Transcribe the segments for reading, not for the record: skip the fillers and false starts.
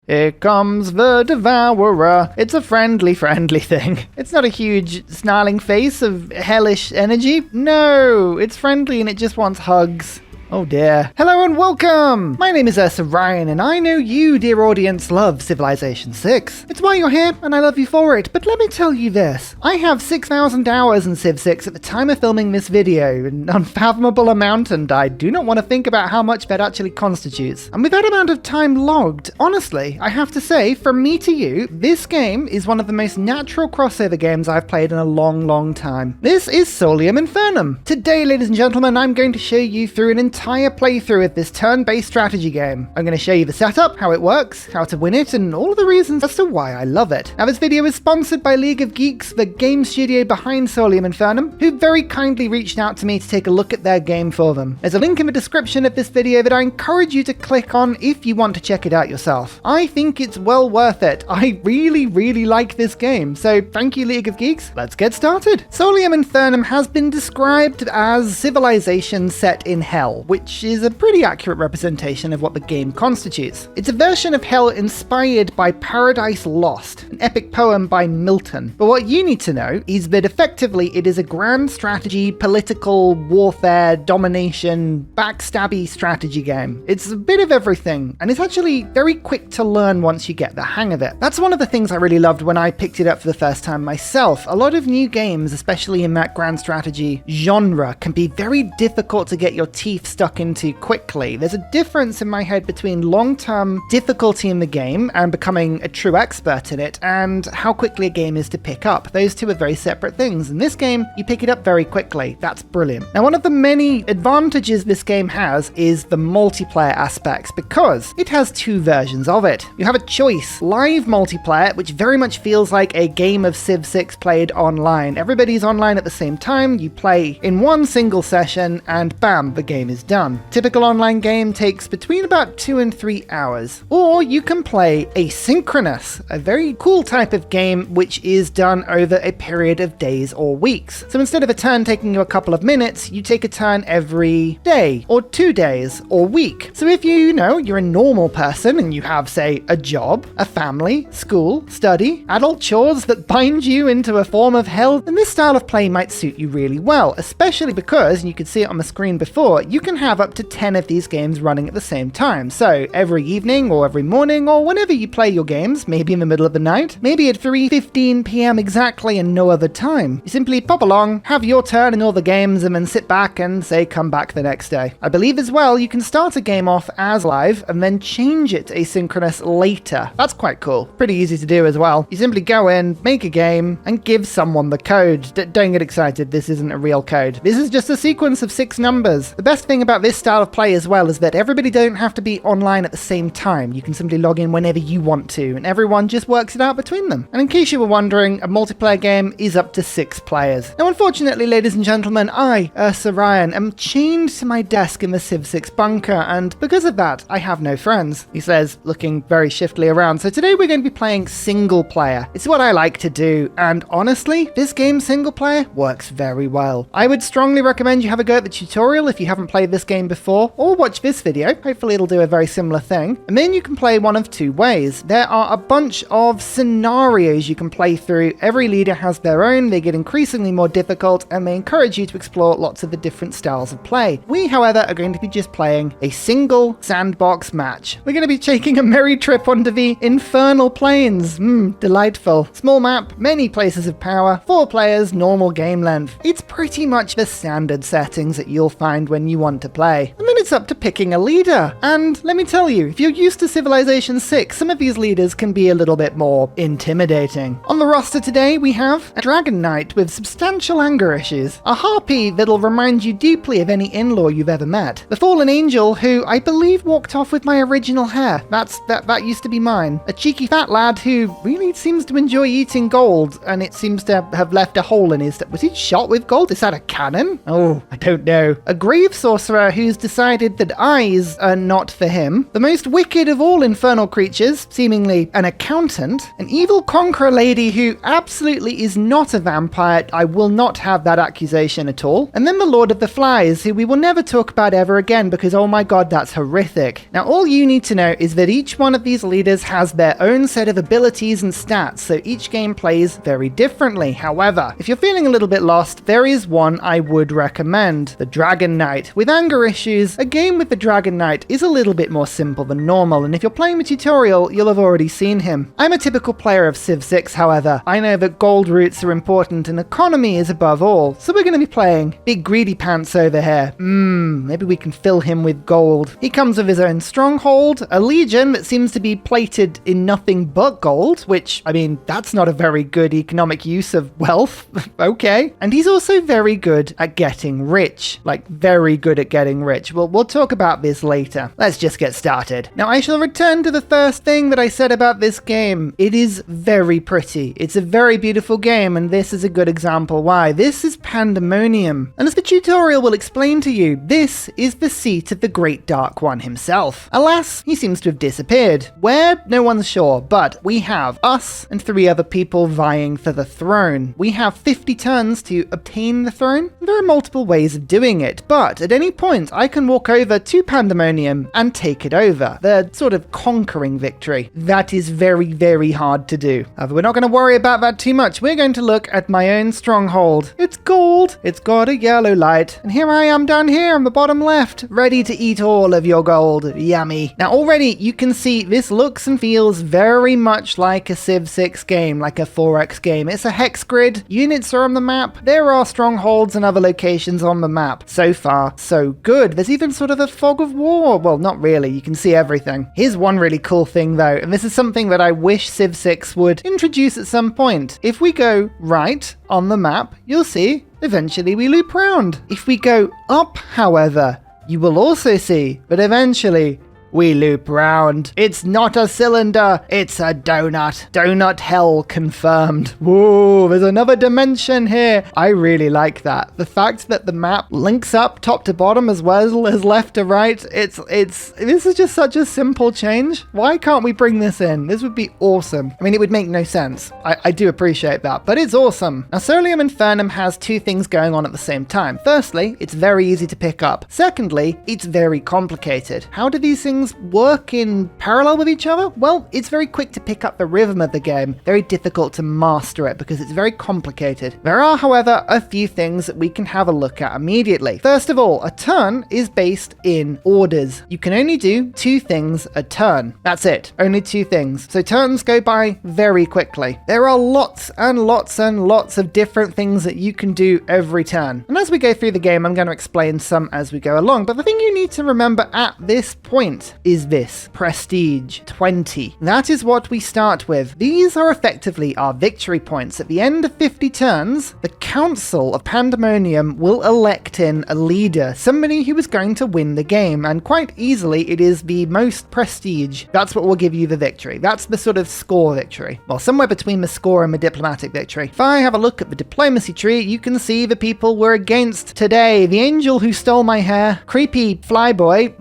Here comes the Devourer. It's a friendly thing. It's not a huge snarling face of hellish energy. No, it's friendly and it just wants hugs. Oh dear. Hello and welcome! My name is Ursa Ryan, and I know you, dear audience, love Civilization 6. It's why you're here, and I love you for it, but let me tell you this. I have 6,000 hours in Civ 6 at the time of filming this video, an unfathomable amount, and I do not want to think about how much that actually constitutes. And with that amount of time logged, honestly, I have to say, from me to you, this game is one of the most natural crossover games I've played in a long time. This is Solium Infernum. Today, ladies and gentlemen, I'm going to show you through an entire playthrough of this turn-based strategy game. I'm going to show you the setup, how it works, how to win it, and all of the reasons as to why I love it. Now, this video is sponsored by League of Geeks, the game studio behind Solium Infernum, who very kindly reached out to me to take a look at their game for them. There's a link in the description of this video that I encourage you to click on if you want to check it out yourself. I think it's well worth it. I really like this game, so thank you, League of Geeks. Let's get started. Solium Infernum has been described as civilization set in hell, which is a pretty accurate representation of what the game constitutes. It's a version of hell inspired by Paradise Lost, an epic poem by Milton. But what you need to know is that effectively it is a grand strategy, political, warfare, domination, backstabby strategy game. It's a bit of everything, and it's actually very quick to learn once you get the hang of it. That's one of the things I really loved when I picked it up for the first time myself. A lot of new games, especially in that grand strategy genre, can be very difficult to get your teeth stuck into quickly. There's a difference in my head between long-term difficulty in the game and becoming a true expert in it, and how quickly a game is to pick up. Those two are very separate things. In this game, you pick it up very quickly. That's brilliant. Now, one of the many advantages this game has is the multiplayer aspects, because it has two versions of it. You have a choice: live multiplayer, which very much feels like a game of Civ 6 played online. Everybody's online at the same time, you play in one single session, and bam, the game is done. Typical online game takes between about 2 and 3 hours. Or you can play asynchronous, a very cool type of game which is done over a period of days or weeks. So instead of a turn taking you a couple of minutes, you take a turn every day, or 2 days, or week. So if you're a normal person and you have, say, a job, a family, school, study, adult chores that bind you into a form of hell, then this style of play might suit you really well, especially because, and you could see it on the screen before, you can have up to 10 of these games running at the same time. So every evening or every morning or whenever you play your games, maybe in the middle of the night, maybe at 3:15 p.m. exactly and no other time, you simply pop along, have your turn in all the games, and then sit back and say come back the next day. I believe as well you can start a game off as live and then change it asynchronous later. That's quite cool. Pretty easy to do as well. You simply go in, make a game, and give someone the code. Don't get excited, this isn't a real code. This is just a sequence of 6 numbers. The best thing about this style of play as well is that everybody don't have to be online at the same time. You can simply log in whenever you want to, and everyone just works it out between them. And in case you were wondering, a multiplayer game is up to 6 players. Now, unfortunately, ladies and gentlemen, I, Ursa Ryan, am chained to my desk in the Civ 6 bunker, and because of that, I have no friends, he says, looking very shiftily around. So today we're going to be playing single player. It's what I like to do, and honestly, this game single player works very well. I would strongly recommend you have a go at the tutorial if you haven't played this game before, or watch this video. Hopefully it'll do a very similar thing. And then you can play one of 2 ways. There are a bunch of scenarios you can play through. Every leader has their own. They get increasingly more difficult, and they encourage you to explore lots of the different styles of play. We, however, are going to be just playing a single sandbox match. We're going to be taking a merry trip onto the infernal plains. Delightful. Small map, many places of power, 4 players, normal game length. It's pretty much the standard settings that you'll find when you want to play. And then it's up to picking a leader. And let me tell you, if you're used to Civilization 6, some of these leaders can be a little bit more intimidating. On the roster today, we have a dragon knight with substantial anger issues, a harpy that'll remind you deeply of any in-law you've ever met, the fallen angel who I believe walked off with my original hair. That used to be mine. A cheeky fat lad who really seems to enjoy eating gold, and it seems to have left a hole in his... Was he shot with gold? Is that a cannon? Oh, I don't know. A grave sorcerer who's decided decided that eyes are not for him. The most wicked of all infernal creatures, seemingly an accountant, an evil conqueror lady who absolutely is not a vampire. I will not have that accusation at all. And then the Lord of the Flies, who we will never talk about ever again because, oh my god, that's horrific. Now, all you need to know is that each one of these leaders has their own set of abilities and stats, so each game plays very differently. However, if you're feeling a little bit lost, there is one I would recommend, the Dragon Knight. With anger issues, a game with the Dragon Knight is a little bit more simple than normal, and if you're playing the tutorial, you'll have already seen him. I'm a typical player of Civ 6, however. I know that gold roots are important and economy is above all, so we're going to be playing Big Greedy Pants over here. Maybe we can fill him with gold. He comes with his own stronghold, a legion that seems to be plated in nothing but gold, which, I mean, that's not a very good economic use of wealth. Okay. And he's also very good at getting rich. Like, very good at getting rich. We'll talk about this later. Let's just get started. Now, I shall return to the first thing that I said about this game. It is very pretty. It's a very beautiful game, and this is a good example why. This is Pandemonium. And as the tutorial will explain to you, this is the seat of the Great Dark One himself. Alas, he seems to have disappeared. Where? No one's sure, but we have us and 3 other people vying for the throne. We have 50 turns to obtain the throne. There are multiple ways of doing it, but at any point I can walk over to Pandemonium and take it over. The sort of conquering victory. That is very, very hard to do. However, we're not going to worry about that too much. We're going to look at my own stronghold. It's gold. It's got a yellow light. And here I am down here on the bottom left, ready to eat all of your gold. Yummy. Now already you can see this looks and feels very much like a Civ 6 game, like a 4X game. It's a hex grid. Units are on the map. There are strongholds and other locations on the map. So far, so good. There's even sort of a fog of war. Well, not really. You can see everything. Here's one really cool thing though, and this is something that I wish Civ 6 would introduce at some point. If we go right on the map, you'll see eventually we loop round. If we go up, however, you will also see that eventually we loop round. It's not a cylinder, it's a donut. Donut hell confirmed. Whoa, there's another dimension here. I really like that. The fact that the map links up top to bottom as well as left to right, this is just such a simple change. Why can't we bring this in? This would be awesome. I mean, it would make no sense. I do appreciate that, but it's awesome. Now, Solium Infernum has 2 things going on at the same time. Firstly, it's very easy to pick up. Secondly, it's very complicated. How do these things work in parallel with each other? Well, it's very quick to pick up the rhythm of the game, very difficult to master it because it's very complicated. There are, however, a few things that we can have a look at immediately. First of all, a turn is based in orders. You can only do 2 things a turn. That's it, only 2 things. So turns go by very quickly. There are lots and lots and lots of different things that you can do every turn. And as we go through the game, I'm going to explain some as we go along. But the thing you need to remember at this point is this: prestige 20. That is what we start with. These are effectively our victory points. At the end of 50 turns, the Council of Pandemonium will elect in a leader, somebody who is going to win the game, and quite easily it is the most prestige. That's what will give you the victory. That's the sort of score victory. Well, somewhere between the score and the diplomatic victory. If I have a look at the diplomacy tree, you can see the people we're against today. The angel who stole my hair, creepy flyboy,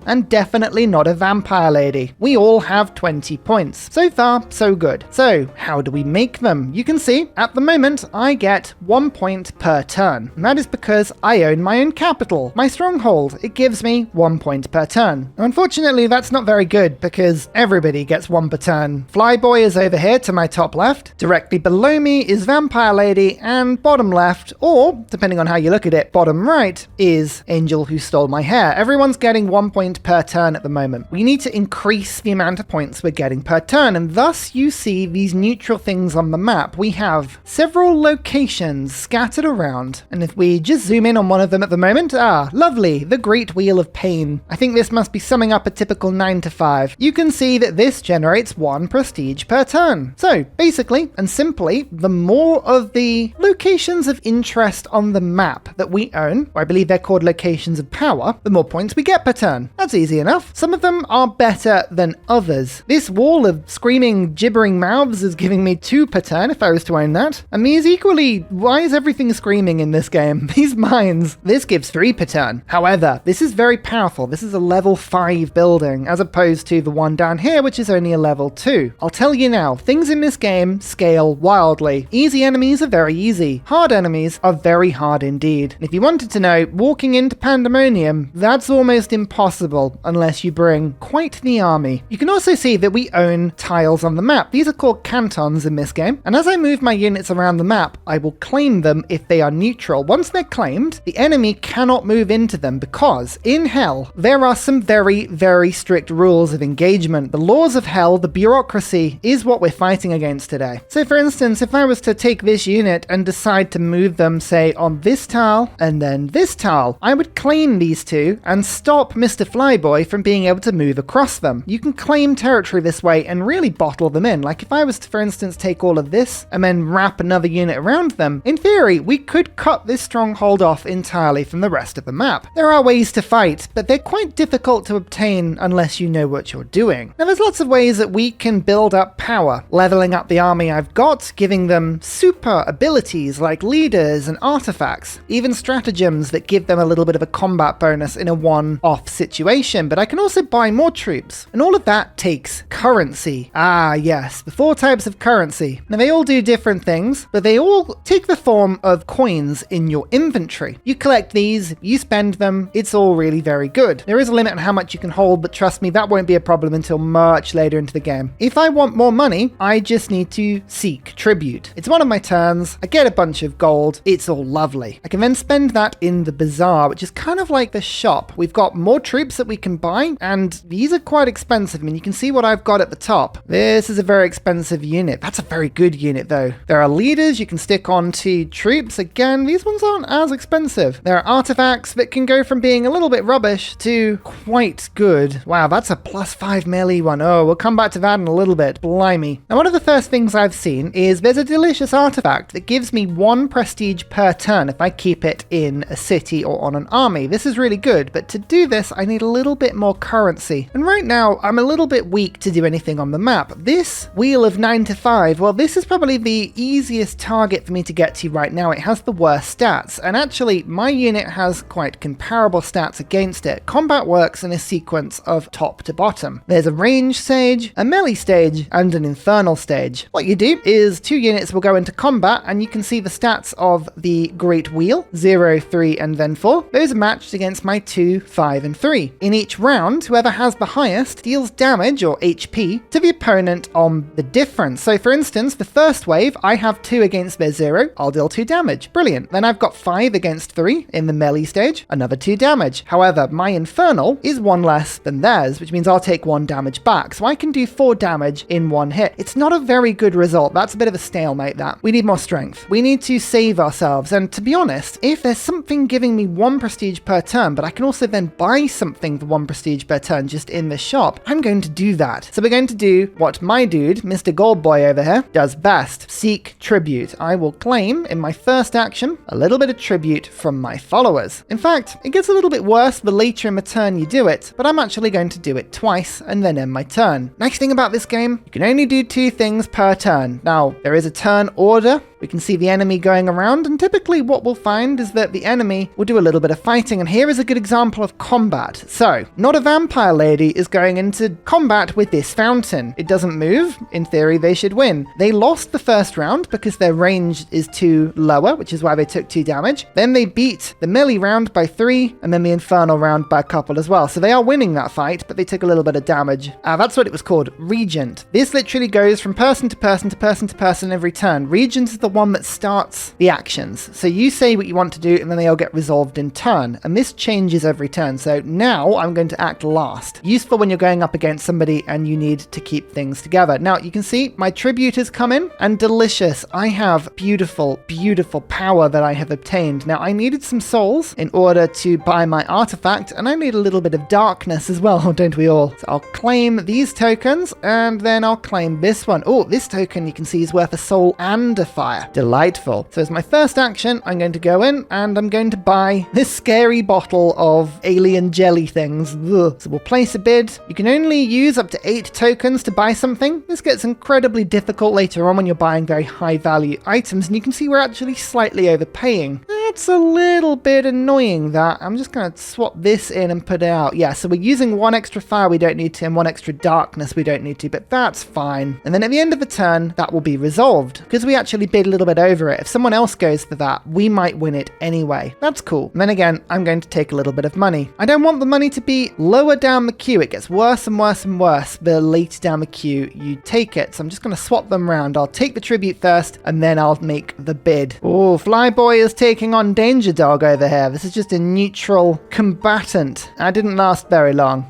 and definitely not a vampire lady. We all have 20 points. So far, so good. So, how do we make them? You can see, at the moment, I get 1 point per turn. And that is because I own my own capital, my stronghold. It gives me 1 point per turn. Now, unfortunately, that's not very good because everybody gets 1 per turn. Flyboy is over here to my top left. Directly below me is Vampire Lady, and bottom left, or depending on how you look at it, bottom right, is Angel Who Stole My Hair. Everyone's getting 1 point per turn at the moment. We need to increase the amount of points we're getting per turn, and thus you see these neutral things on the map. We have several locations scattered around, and if we just zoom in on one of them at the moment, lovely, the Great Wheel of Pain. I think this must be summing up a typical 9 to 5. You can see that this generates 1 prestige per turn. So basically and simply, the more of the locations of interest on the map that we own, or I believe they're called locations of power, the more points we get per turn. That's easy enough. enough. Some of them are better than others. This wall of screaming, gibbering mouths is giving me 2 per turn if I was to own that. And these equally, why is everything screaming in this game? These mines, this gives 3 per turn. However, this is very powerful. This is a level 5 building, as opposed to the one down here, which is only a level 2. I'll tell you now, things in this game scale wildly. Easy enemies are very easy. Hard enemies are very hard indeed. And if you wanted to know, walking into Pandemonium, that's almost impossible unless you bring quite the army. You can also see that we own tiles on the map. These are called cantons in this game, and as I move my units around the map, I will claim them if they are neutral. Once they're claimed, the enemy cannot move into them because in Hell, there are some very, very strict rules of engagement. The laws of Hell, the bureaucracy, is what we're fighting against today. So for instance, if I was to take this unit and decide to move them, say, on this tile and then this tile, I would claim these two and stop Mr. Flyboy from being able to move across them. You can claim territory this way and really bottle them in. Like if I was to, for instance, take all of this and then wrap another unit around them, in theory, we could cut this stronghold off entirely from the rest of the map. There are ways to fight, but they're quite difficult to obtain unless you know what you're doing. Now there's lots of ways that we can build up power, leveling up the army I've got, giving them super abilities like leaders and artifacts, even stratagems that give them a little bit of a combat bonus in a one-off situation, but I can also buy more troops, and all of that takes currency. Ah yes, the 4 types of currency. Now they all do different things, but they all take the form of coins in your inventory. You collect these, you spend them, it's all really very good. There is a limit on how much you can hold, but trust me, that won't be a problem until much later into the game. If I want more money, I just need to seek tribute. It's one of my turns, I get a bunch of gold, it's all lovely. I can then spend that in the bazaar, which is kind of like the shop. We've got more troops that we can buy, and these are quite expensive. I mean, you can see what I've got at the top. This is a very expensive unit. That's a very good unit though. There are leaders you can stick on to troops. Again, these ones aren't as expensive. There are artifacts that can go from being a little bit rubbish to quite good. Wow, that's a +5 melee one. Oh, we'll come back to that in a little bit. Blimey. Now, one of the first things I've seen is there's a delicious artifact that gives me 1 prestige per turn if I keep it in a city or on an army. This is really good, but to do this, I need a little bit more currency. And right now, I'm a little bit weak to do anything on the map. This wheel of 9 to 5, well, this is probably the easiest target for me to get to right now. It has the worst stats, and actually, my unit has quite comparable stats against it. Combat works in a sequence of top to bottom. There's a range stage, a melee stage, and an infernal stage. What you do is 2 units will go into combat, and you can see the stats of the Great Wheel, 0, 3, and then 4. Those are matched against my 2, 5, and 3. In each round, whoever has the highest deals damage, or HP, to the opponent on the difference. So for instance, the first wave, I have 2 against their 0, I'll deal 2 damage. Brilliant. Then I've got 5 against 3 in the melee stage, another 2 damage. However, my infernal is 1 less than theirs, which means I'll take 1 damage back. So I can do 4 damage in 1 hit. It's not a very good result. That's a bit of a stalemate, that. We need more strength. We need to save ourselves. And to be honest, if there's something giving me 1 prestige per turn, but I can also then buy something for 1 prestige per turn just in the shop, I'm going to do that. So we're going to do what my dude, Mr. Goldboy over here, does best. Seek tribute. I will claim in my first action a little bit of tribute from my followers. In fact, it gets a little bit worse the later in my turn you do it, but I'm actually going to do it twice and then end my turn. Nice thing about this game, you can only do 2 things per turn. Now, there is a turn order. We can see the enemy going around, and typically what we'll find is that the enemy will do a little bit of fighting, and here is a good example of combat. So, not a vampire lady is going into combat with this fountain. It doesn't move. In theory, they should win. They lost the first round because their range is too lower, which is why they took 2 damage. Then they beat the melee round by 3, and then the infernal round by a couple as well. So they are winning that fight, but they took a little bit of damage. That's what it was called, Regent. This literally goes from person to person to person to person every turn. Regent is the one that starts the actions. So you say what you want to do, and then they all get resolved in turn. And this changes every turn. So now I'm going to act last. Useful when you're going up against somebody and you need to keep things together. Now you can see my tribute has come in, and delicious. I have beautiful, beautiful power that I have obtained. Now I needed some souls in order to buy my artifact, and I need a little bit of darkness as well, don't we all? So I'll claim these tokens, and then I'll claim this one. Oh, this token you can see is worth a soul and a fire. Yeah, delightful. So as my first action, I'm going to go in and I'm going to buy this scary bottle of alien jelly things. Ugh. So we'll place a bid. You can only use up to 8 tokens to buy something. This gets incredibly difficult later on when you're buying very high value items, and you can see we're actually slightly overpaying. That's a little bit annoying that. I'm just going to swap this in and put it out. Yeah, so we're using 1 extra fire we don't need to and 1 extra darkness we don't need to, but that's fine. And then at the end of the turn, that will be resolved because we actually bid a little bit over it. If someone else goes for that, we might win it anyway. That's cool. And then again, I'm going to take a little bit of money. I don't want the money to be lower down the queue. It gets worse and worse and worse the later down the queue you take it. So I'm just going to swap them around. I'll take the tribute first and then I'll make the bid. Oh, Flyboy is taking on Danger Dog over here. This is just a neutral combatant. I didn't last very long.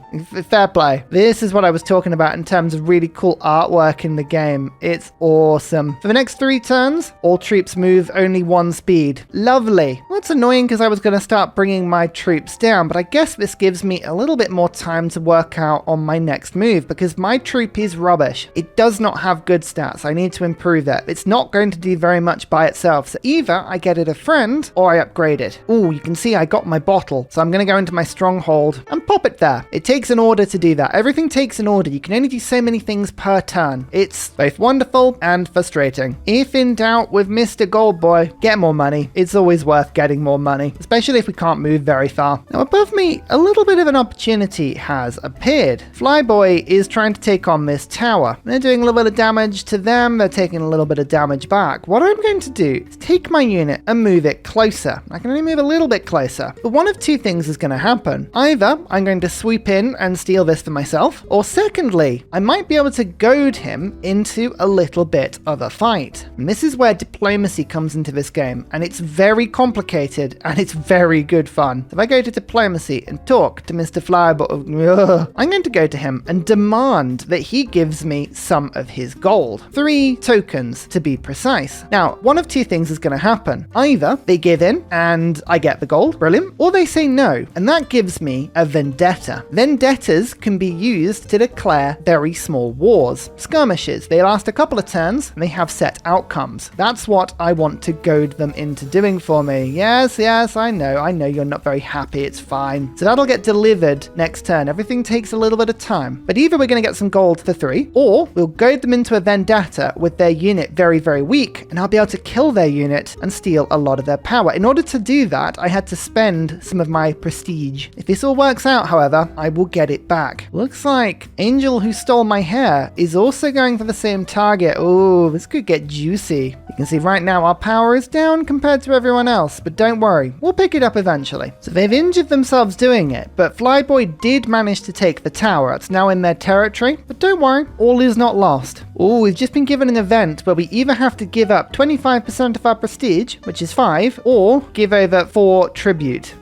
Fair play. This is what I was talking about in terms of really cool artwork in the game. It's awesome. For the next 3 turns, all troops move only 1 speed. Lovely. Well, that's annoying because I was going to start bringing my troops down, but I guess this gives me a little bit more time to work out on my next move because my troop is rubbish. It does not have good stats. I need to improve it. It's not going to do very much by itself. So either I get it a friend or I upgrade it. Oh, you can see I got my bottle. So I'm going to go into my stronghold and pop it there. It takes an order to do that. Everything takes an order. You can only do so many things per turn. It's both wonderful and frustrating. If in doubt with Mr. Goldboy, get more money. It's always worth getting more money, especially if we can't move very far. Now above me, a little bit of an opportunity has appeared. Flyboy is trying to take on this tower. They're doing a little bit of damage to them. They're taking a little bit of damage back. What I'm going to do is take my unit and move it closer. I can only move a little bit closer, but one of 2 things is going to happen. Either I'm going to sweep in and steal this for myself, or secondly, I might be able to goad him into a little bit of a fight. And this is where diplomacy comes into this game, and it's very complicated and it's very good fun. If I go to diplomacy and talk to Mr. Flyboy, I'm going to go to him and demand that he gives me some of his gold. 3 tokens to be precise. Now, one of 2 things is going to happen. Either they give in and I get the gold, brilliant, or they say no, and that gives me a vendetta. Vendettas can be used to declare very small wars. Skirmishes, they last a couple of turns and they have set outcomes. That's what I want to goad them into doing for me. Yes, I know you're not very happy, it's fine. So that'll get delivered next turn. Everything takes a little bit of time, but either we're going to get some gold for 3, or we'll goad them into a vendetta with their unit very, very weak, and I'll be able to kill their unit and steal a lot of their power. In order to do that, I had to spend some of my prestige. If this all works out, however, I will get it back. Looks like Angel who stole my hair is also going for the same target. Oh, this could get juicy. You can see right now our power is down compared to everyone else, but don't worry, we'll pick it up eventually. So they've injured themselves doing it, but Flyboy did manage to take the tower. It's now in their territory, but don't worry, all is not lost. Oh, we've just been given an event where we either have to give up 25% of our prestige, which is 5, or give over 4 tribute.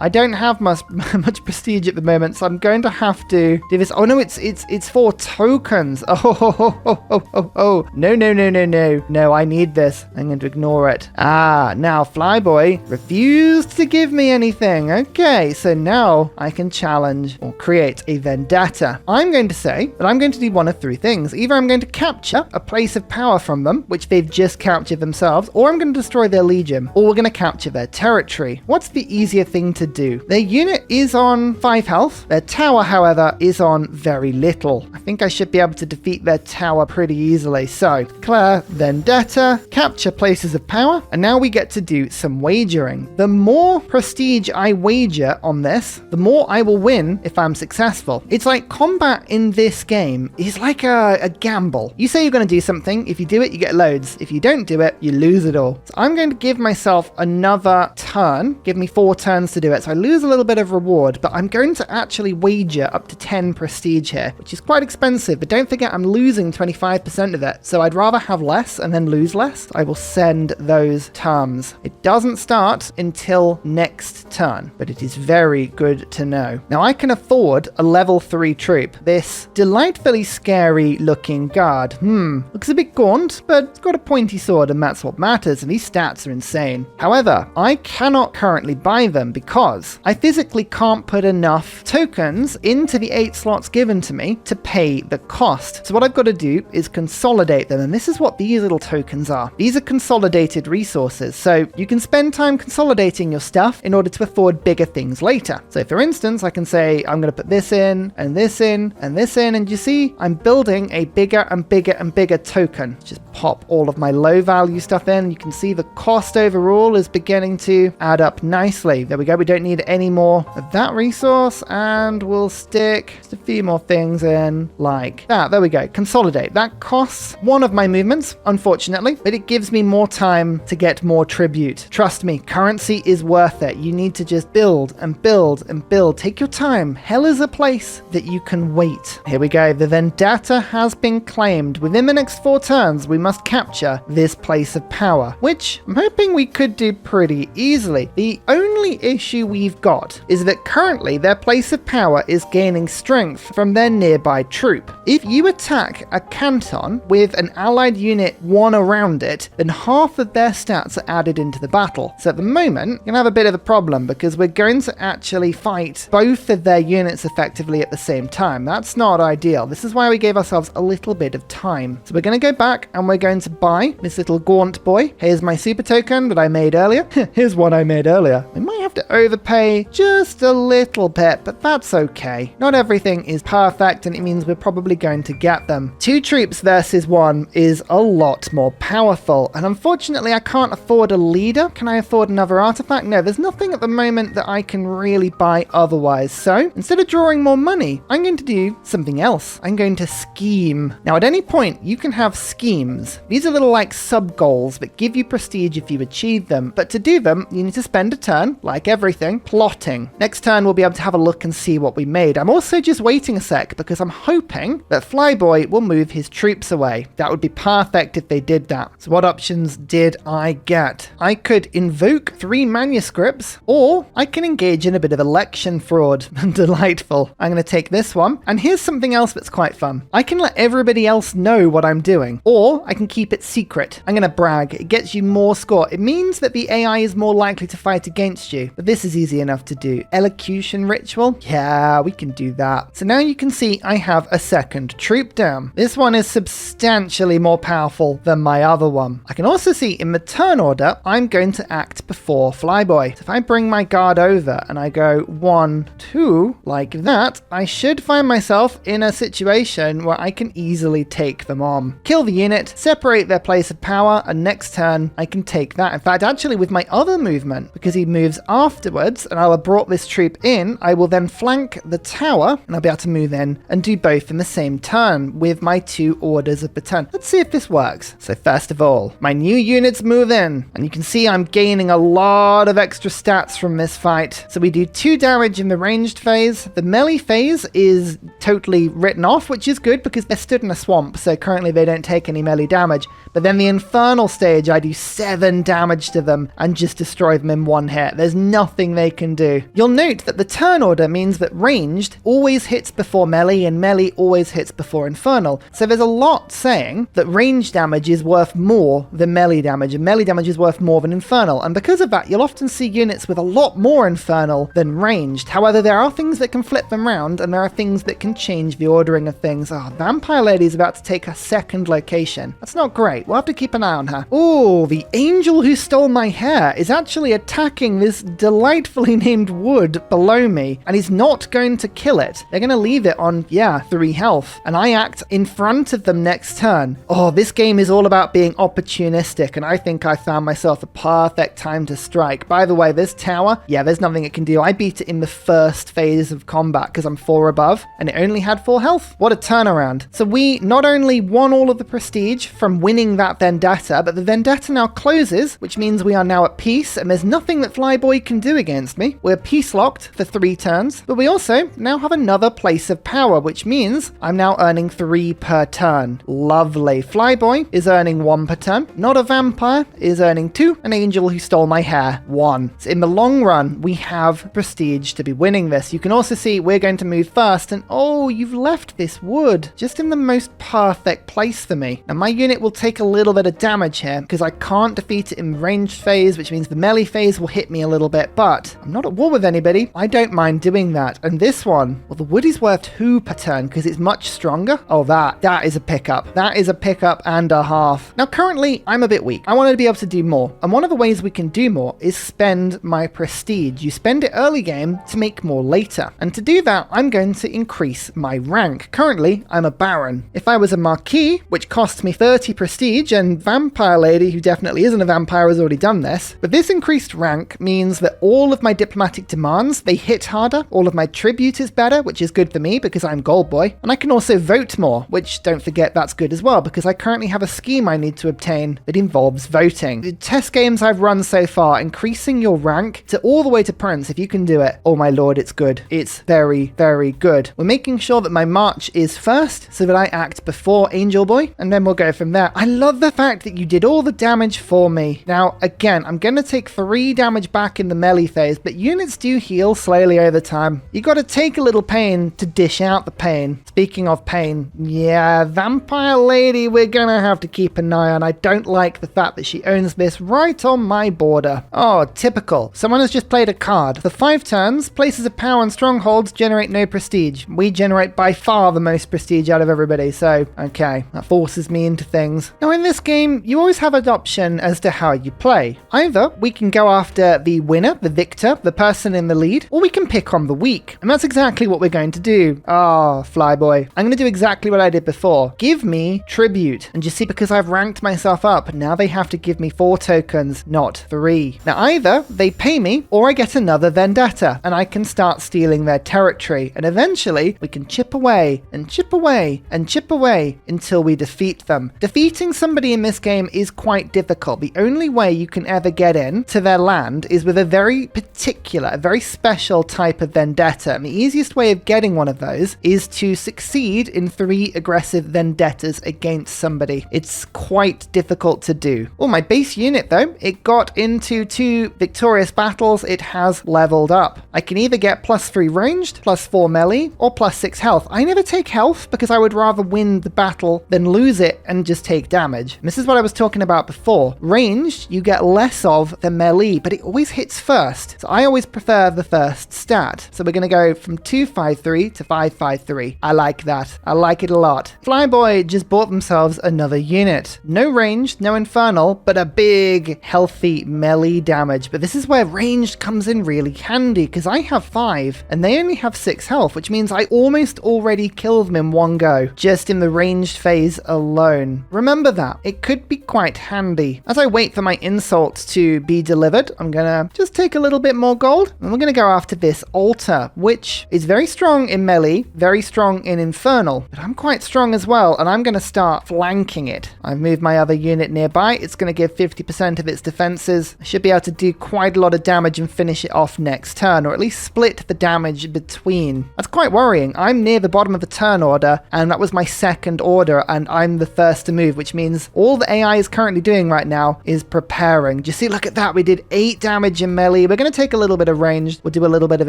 I don't have much prestige at the moment, so I'm going to have to do this. Oh no, it's 4 tokens. Oh, no, I need this. I'm going to ignore it. Now Flyboy refused to give me anything. Okay, so now I can challenge or create a vendetta. I'm going to say that I'm going to do one of 3 things. Either I'm going to capture a place of power from them, which they've just captured themselves, or I'm going to destroy their legion, or we're going to capture their territory. What's the easier thing to do? Their unit is on 5 health. Their tower, however, is on very little. I think I should be able to defeat their tower pretty easily. So, declare vendetta, capture places of power, and now we get to do some wagering. The more prestige I wager on this, the more I will win if I'm successful. It's like combat in this game is like a gamble. You say you're going to do something. If you do it, you get loads. If you don't do it, you lose it all. So I'm going to give myself another turn. Give me 4 turns to do it. So I lose a little bit of reward, but I'm going to actually wager up to 10 prestige here, which is quite expensive, but don't forget I'm losing 25% of it. So I'd rather have less and then lose less. I will send those terms. It doesn't start until next turn, but it is very good to know. Now I can afford a level 3 troop. This delightfully scary looking guard. Looks a bit gaunt, but it's got a pointy sword and that's what matters, and these stats are insane. However, I cannot currently buy them because I physically can't put enough tokens into the 8 slots given to me to pay the cost. So what I've got to do is consolidate them, and this is what these little tokens tokens are. These are consolidated resources, so you can spend time consolidating your stuff in order to afford bigger things later. So for instance, I can say I'm going to put this in, and this in, and this in, and you see I'm building a bigger and bigger and bigger token. Just pop all of my low value stuff in. You can see the cost overall is beginning to add up nicely. There we go. We don't need any more of that resource, and we'll stick just a few more things in like that. There we go. Consolidate. That costs one of my movements, unfortunately, but it gives me more time to get more tribute. Trust me, currency is worth it. You need to just build and build and build. Take your time. Hell is a place that you can wait. Here we go. The Vendetta has been claimed. Within the next 4 turns, we must capture this place of power, which I'm hoping we could do pretty easily. The only issue we've got is that currently their place of power is gaining strength from their nearby troop. If you attack a canton with an allied unit 1 around it, then half of their stats are added into the battle. So at the moment, you're going to have a bit of a problem because we're going to actually fight both of their units effectively at the same time. That's not ideal. This is why we gave ourselves a little bit of time. So we're going to go back and we're going to buy this little gaunt boy. Here's my super token that I made earlier. Here's one I made earlier. We might have to overpay just a little bit, but that's okay. Not everything is perfect, and it means we're probably going to get them. 2 troops versus 1 is a lot more powerful, and unfortunately I can't afford a leader. Can I afford another artifact? No, there's nothing at the moment that I can really buy otherwise. So instead of drawing more money, I'm going to do something else. I'm going to scheme. Now at any point you can have schemes. These are little like sub goals that give you prestige if you achieve them, but to do them you need to spend a turn, like everything, plotting. Next turn we'll be able to have a look and see what we made. I'm also just waiting a sec because I'm hoping that Flyboy will move his troops away. That would be perfect if they did that. So what options did I get? I could invoke 3 manuscripts, or I can engage in a bit of election fraud. Delightful. I'm going to take this one, and here's something else that's quite fun. I can let everybody else know what I'm doing, or I can keep it secret. I'm going to brag. It gets you more score. It means that the AI is more likely to fight against you, but this is easy enough to do. Elocution ritual? Yeah, we can do that. So now you can see I have a second troop down. This one is substantially more powerful than my other one. I can also see in the turn order, I'm going to act before Flyboy. So if I bring my guard over and I go 1, 2, like that, I should find myself in a situation where I can easily take them on. Kill the unit, separate their place of power, and next turn I can take that. In fact, actually with my other movement, because he moves afterwards and I'll have brought this troop in, I will then flank the tower and I'll be able to move in and do both in the same turn with my 2 orders of the turn. Let's see if this works. So first of all, my new units move in, and you can see I'm gaining a lot of extra stats from this fight. So we do 2 damage in the ranged phase. The melee phase is totally written off, which is good because they're stood in a swamp, so currently they don't take any melee damage. But then the infernal stage, I do 7 damage to them and just destroy them in 1 hit. There's nothing they can do. You'll note that the turn order means that ranged always hits before melee and melee always hits before infernal. So there's a lot saying that range damage is worth more than melee damage, and melee damage is worth more than infernal. And because of that, you'll often see units with a lot more infernal than ranged. However, there are things that can flip them round, and there are things that can change the ordering of things. Oh, Vampire Lady's about to take her second location. That's not great. We'll have to keep an eye on her. Oh, the angel who stole my hair is actually attacking this delightfully named wood below me, and he's not going to kill it. They're going to leave it on, 3 health, and I act in front of them next turn. Oh, this game is all about being opportunistic, and I think I found myself a perfect time to strike. By the way, this tower, there's nothing it can do. I beat it in the first phase of combat because I'm 4 above, and it only had 4 health. What a turnaround. So we not only won all of the prestige from winning that Vendetta, but the Vendetta now closes, which means we are now at peace, and there's nothing that Flyboy can do against me. We're peace locked for 3 turns, but we also now have another place of power, which means I'm now earning 3 per turn. Lovely. Flyboy is earning 1 per turn. Not a vampire is earning 2. An angel who stole my hair, 1. So in the long run, we have prestige to be winning this. You can also see we're going to move first, and oh, you've left this wood just in the most perfect place for me. Now my unit will take a little bit of damage here because I can't defeat it in ranged phase, which means the melee phase will hit me a little bit, but I'm not at war with anybody. I don't mind doing that. And this one, well, the wood is worth 2 per turn because it's much stronger. Oh, that is a pickup. That is a pickup and a half. Now, currently, I'm a bit weak. I wanted to be able to do more. And one of the ways we can do more is spend my prestige. You spend it early game to make more later. And to do that, I'm going to increase my rank. Currently, I'm a Baron. If I was a Marquis, which costs me 30 prestige, and Vampire Lady, who definitely isn't a vampire, has already done this, but this increased rank means that all of my diplomatic demands, they hit harder. All of my tribute is better, which is good for me because I'm Gold Boy. And I can also vote more, which don't forget that's good as well because I currently have a scheme I need to obtain that involves voting. The test games I've run so far, increasing your rank to all the way to Prince, if you can do it, oh my lord, it's good. It's very, very good. We're making sure that my march is first so that I act before Angel Boy, and then we'll go from there. I love the fact that you did all the damage for me. Now, again, I'm going to take 3 damage back in the melee phase, but units do heal slowly over time. You got to take a little pain to dish out the pain. Speaking of pain, yeah, Vampire Lady, we're going to have to keep an eye on. I don't like the fact that she owns this right on my border. Oh, typical. Someone has just played a card. For 5 turns, places of power and strongholds generate no prestige. We generate by far the most prestige out of everybody, so okay, that forces me into things. Now in this game, you always have an option as to how you play. Either we can go after the winner, the victor, the person in the lead, or we can pick on the weak. And that's exactly what we're going to do. Oh, Flyboy. I'm going to do exactly what I did before. Give me tribute. And you see, because I've ranked myself up, now they have to give me 4 tokens, not 3. Now either they pay me, or I get another Vendetta, and I can start stealing their territory. And eventually, we can chip away, and chip away, and chip away, until we defeat them. Defeating somebody in this game is quite difficult. The only way you can ever get in to their land is with a very particular, a very special type of Vendetta. And the easiest way of getting one of those is to succeed in 3 aggressive Vendettas against somebody. It's quite difficult to do. Oh, my base unit though, it got into 2 victorious battles. It has leveled up. I can either get +3 ranged, +4 melee, or +6 health. I never take health because I would rather win the battle than lose it and just take damage. And this is what I was talking about before. Ranged, you get less of than melee, but it always hits first. So I always prefer the first stat. So we're going to go from 253 to 553. I like that. I like it a lot. Flyboy just bought themselves another unit. No ranged, no infernal, but a big, healthy melee damage. But this is where ranged comes in really handy because I have 5 and they only have 6 health, which means I almost already kill them in one go, just in the ranged phase alone. Remember that. It could be quite handy. As I wait for my insult to be delivered, I'm gonna just take a little bit more gold and we're gonna go after this altar, which is very strong in melee, very strong in infernal, but I'm quite strong as well, and I'm gonna start flanking it. I've moved my other unit nearby. It's gonna give 50% of its defenses. I should be able to do quite a lot of damage and finish it off next turn, or at least split the damage between. That's quite worrying. I'm near the bottom of the turn order, and that was my second order, and I'm the first to move, which means all the AI is currently doing right now is preparing. Do you see? Look at that. We did 8 damage in melee. We're going to take a little bit of ranged. We'll do a little bit of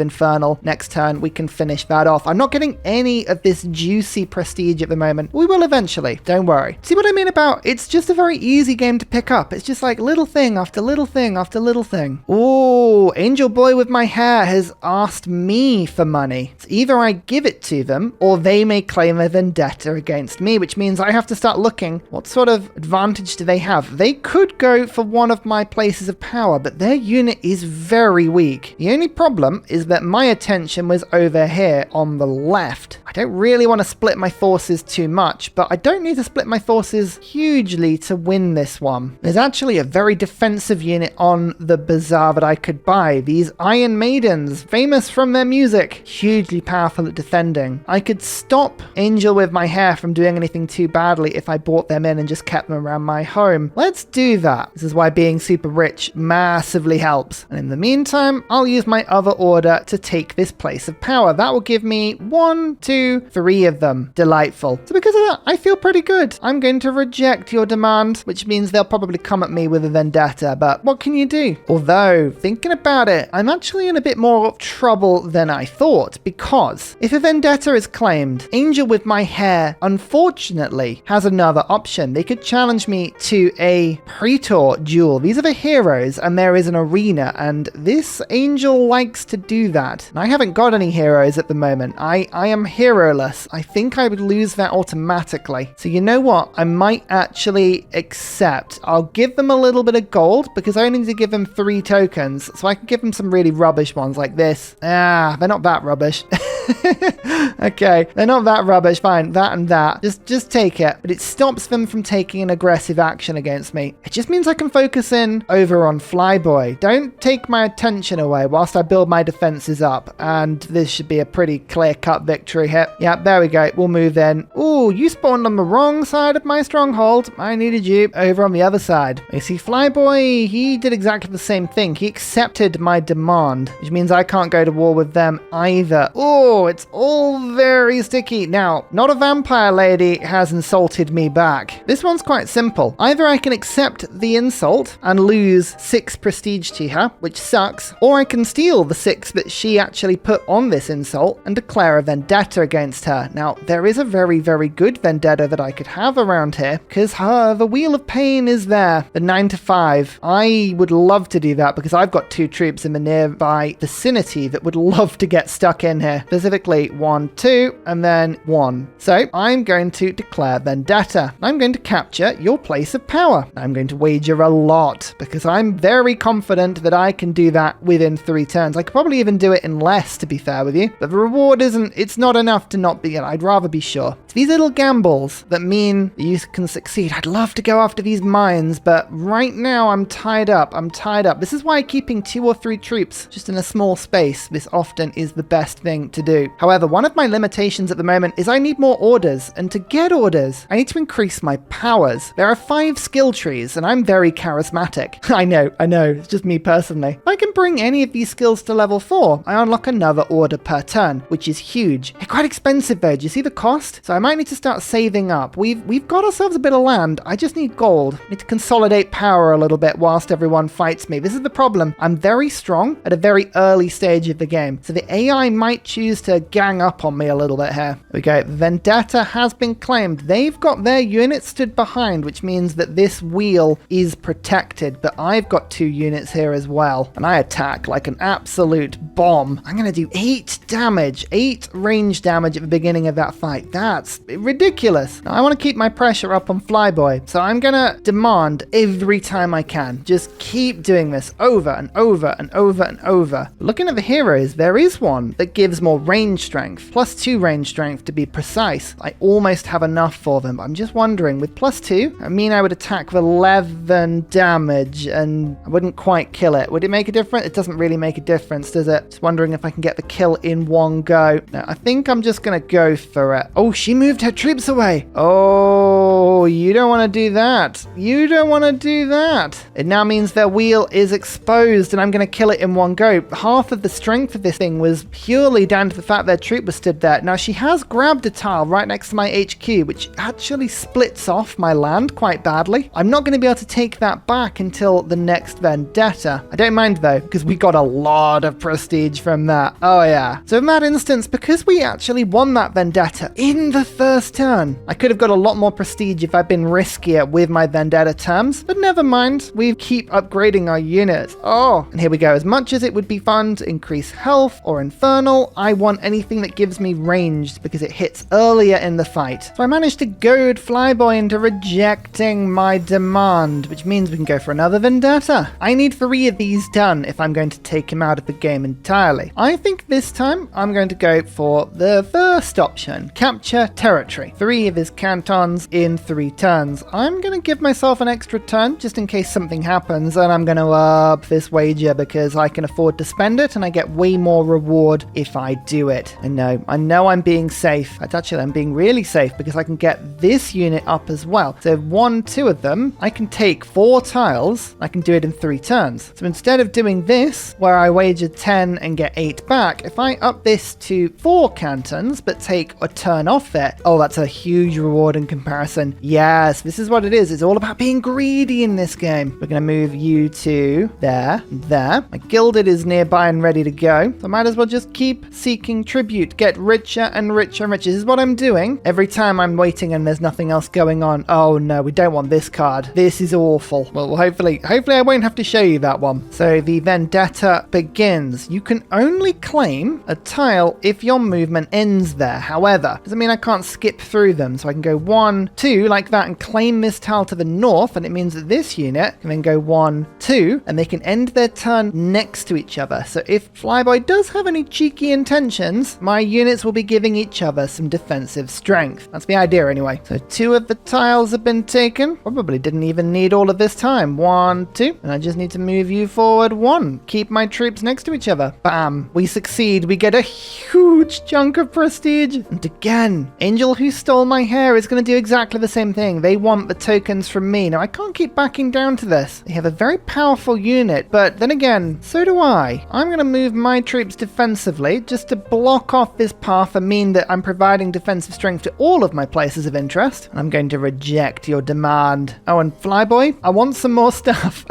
infernal. Next turn, we can finish that off. I'm not getting any of this juicy prestige at the moment. We will eventually. Don't worry. See what I mean about it's just a very easy game to pick up. It's just like little thing after little thing after little thing. Oh, Angel Boy with my hair has asked me for money. So either I give it to them or they may claim a vendetta against me, which means I have to start looking what sort of advantage do they have. They could go for one of my places of power, but their unit is very weak. The only problem is that my attention was over here on the left. I don't really want to split my forces too much, but I don't need to split my forces hugely to win this one. There's actually a very defensive unit on the bazaar that I could buy. These Iron Maidens, famous from their music, hugely powerful at defending. I could stop Angel with my hair from doing anything too badly if I bought them in and just kept them around my home. Let's do that. This is why being super rich massively helps. And in the meantime, I'll use my other order to take this place of power. That will give me 1, 2, 3 of them. Delightful. So because of that, I feel pretty good. I'm going to reject your demand, which means they'll probably come at me with a vendetta, but what can you do? Although, thinking about it, I'm actually in a bit more trouble than I thought, because if a vendetta is claimed, Angel with my hair, unfortunately, has another option. They could challenge me to a Praetor duel. These are the heroes, and there is an arena, and this angel likes to do that. And I haven't got any heroes at the moment. I am heroless. I think I would lose that automatically. So you know what? I might actually accept. I'll give them a little bit of gold because I only need to give them 3 tokens. So I can give them some really rubbish ones like this. They're not that rubbish. Okay, they're not that rubbish. Fine, that and that. Just take it. But it stops them from taking an aggressive action against me. It just means I can focus in over on Flyboy. Don't take my attention away whilst I build my defenses up. And this should be a pretty clear-cut victory here. Yeah, there we go. We'll move in. Ooh, you spawned on the wrong side of my stronghold. I needed you over on the other side. You see, Flyboy, he did exactly the same thing. He accepted my demand, which means I can't go to war with them either. Ooh, it's all very sticky. Now, not a vampire lady has insulted me back. This one's quite simple. Either I can accept the insult and lose 6 prestige to her, which sucks, or I can steal the 6 that she actually put on this insult and declare a vendetta against her. Now, there is a very, very good vendetta that I could have around here because the Wheel of Pain is there, the 9 to 5. I would love to do that because I've got 2 troops in the nearby vicinity that would love to get stuck in here. Specifically 1, 2, and then 1. So I'm going to declare vendetta. I'm going to capture your place of power. I'm going to wager a lot because I'm very confident that I can do that within 3 turns. I could probably even do it in less, to be fair with you. But the reward it's not enough to not be, I'd rather be sure. It's these little gambles that mean you can succeed. I'd love to go after these mines, but right now I'm tied up. This is why keeping 2 or 3 troops just in a small space this often is the best thing to do. However, one of my limitations at the moment is I need more orders, and to get orders, I need to increase my powers. There are 5 skill trees, and I'm very charismatic. I know, it's just me personally. If I can bring any of these skills to level 4, I unlock another order per turn, which is huge. They're quite expensive though, do you see the cost? So I might need to start saving up. We've got ourselves a bit of land, I just need gold. I need to consolidate power a little bit whilst everyone fights me. This is the problem. I'm very strong at a very early stage of the game, so the AI might choose to gang up on me a little bit here. There we go. Vendetta has been claimed. They've got their units stood behind, which means that this wheel is protected, but I've got 2 units here as well, and I attack like an absolute bomb. I'm going to do 8 damage, 8 range damage at the beginning of that fight. That's ridiculous. Now, I want to keep my pressure up on Flyboy, so I'm going to demand every time I can. Just keep doing this over and over and over and over. Looking at the heroes, there is one that gives more range strength, +2 range strength to be precise. I almost have enough for them, but I'm just wondering, with +2, I mean I would attack with 11 damage and I wouldn't quite kill it. Would it make a difference? It doesn't really make a difference, does it? Just wondering if I can get the kill in one go. Now, I think I'm just gonna go for it. Oh, she moved her troops away. Oh, you don't want to do that. You don't want to do that. It now means their wheel is exposed and I'm gonna kill it in one go. Half of the strength of this thing was purely down to the fact their troop was stood there. Now, she has grabbed a tile right next to my HQ, which actually splits off my land quite badly. I'm not going to be able to take that back until the next vendetta. I don't mind though, because we got a lot of prestige from that. Oh yeah. So in that instance, because we actually won that vendetta in the first turn, I could have got a lot more prestige if I'd been riskier with my vendetta terms, but never mind. We keep upgrading our units. Oh, and here we go. As much as it would be fun to increase health or infernal, I want anything that gives me ranged because it hits earlier in the fight. So I managed to goad Flyboy into rejecting my demand, which means we can go for another vendetta. I need 3 of these done if I'm going to take him out of the game entirely. I think this time I'm going to go for the first option, capture territory. 3 of his cantons in 3 turns. I'm going to give myself an extra turn just in case something happens, and I'm going to up this wager because I can afford to spend it and I get way more reward if I do it. I know I'm being safe. I'm being really safe because I can get this unit up as well. So 1, 2 of them, I can take 4 tiles. I can do it in 3 turns. So instead of doing this, where I wager 10 and get 8 back, if I up this to 4 cantons, but take a turn off it, oh, that's a huge reward in comparison. Yeah, Yes, this is what it is. It's all about being greedy in this game. We're going to move you to there, there. My gilded is nearby and ready to go. So I might as well just keep seeking tribute. Get richer and richer and richer. This is what I'm doing every time I'm waiting and there's nothing else going on. Oh no, we don't want this card. This is awful. Well, hopefully I won't have to show you that one. So the Vendetta begins. You can only claim a tile if your movement ends there. However, doesn't mean I can't skip through them. So I can go 1, 2 like that and claim this tile to the north, and it means that this unit can then go 1, 2, and they can end their turn next to each other. So if Flyboy does have any cheeky intentions, my units will be giving each other some defensive strength. That's the idea anyway. So 2 of the tiles have been taken. Probably didn't even need all of this time. 1, 2, and I just need to move you forward 1. Keep my troops next to each other. Bam. We succeed. We get a huge chunk of prestige. And again, Angel who stole my hair is going to do exactly the same thing. They want the tokens from me. Now, I can't keep backing down to this. They have a very powerful unit, but then again, so do I. I'm going to move my troops defensively just to block off this path and mean that I'm providing defensive strength to all of my places of interest. And I'm going to reject your demand. Oh, and Flyboy, I want some more stuff.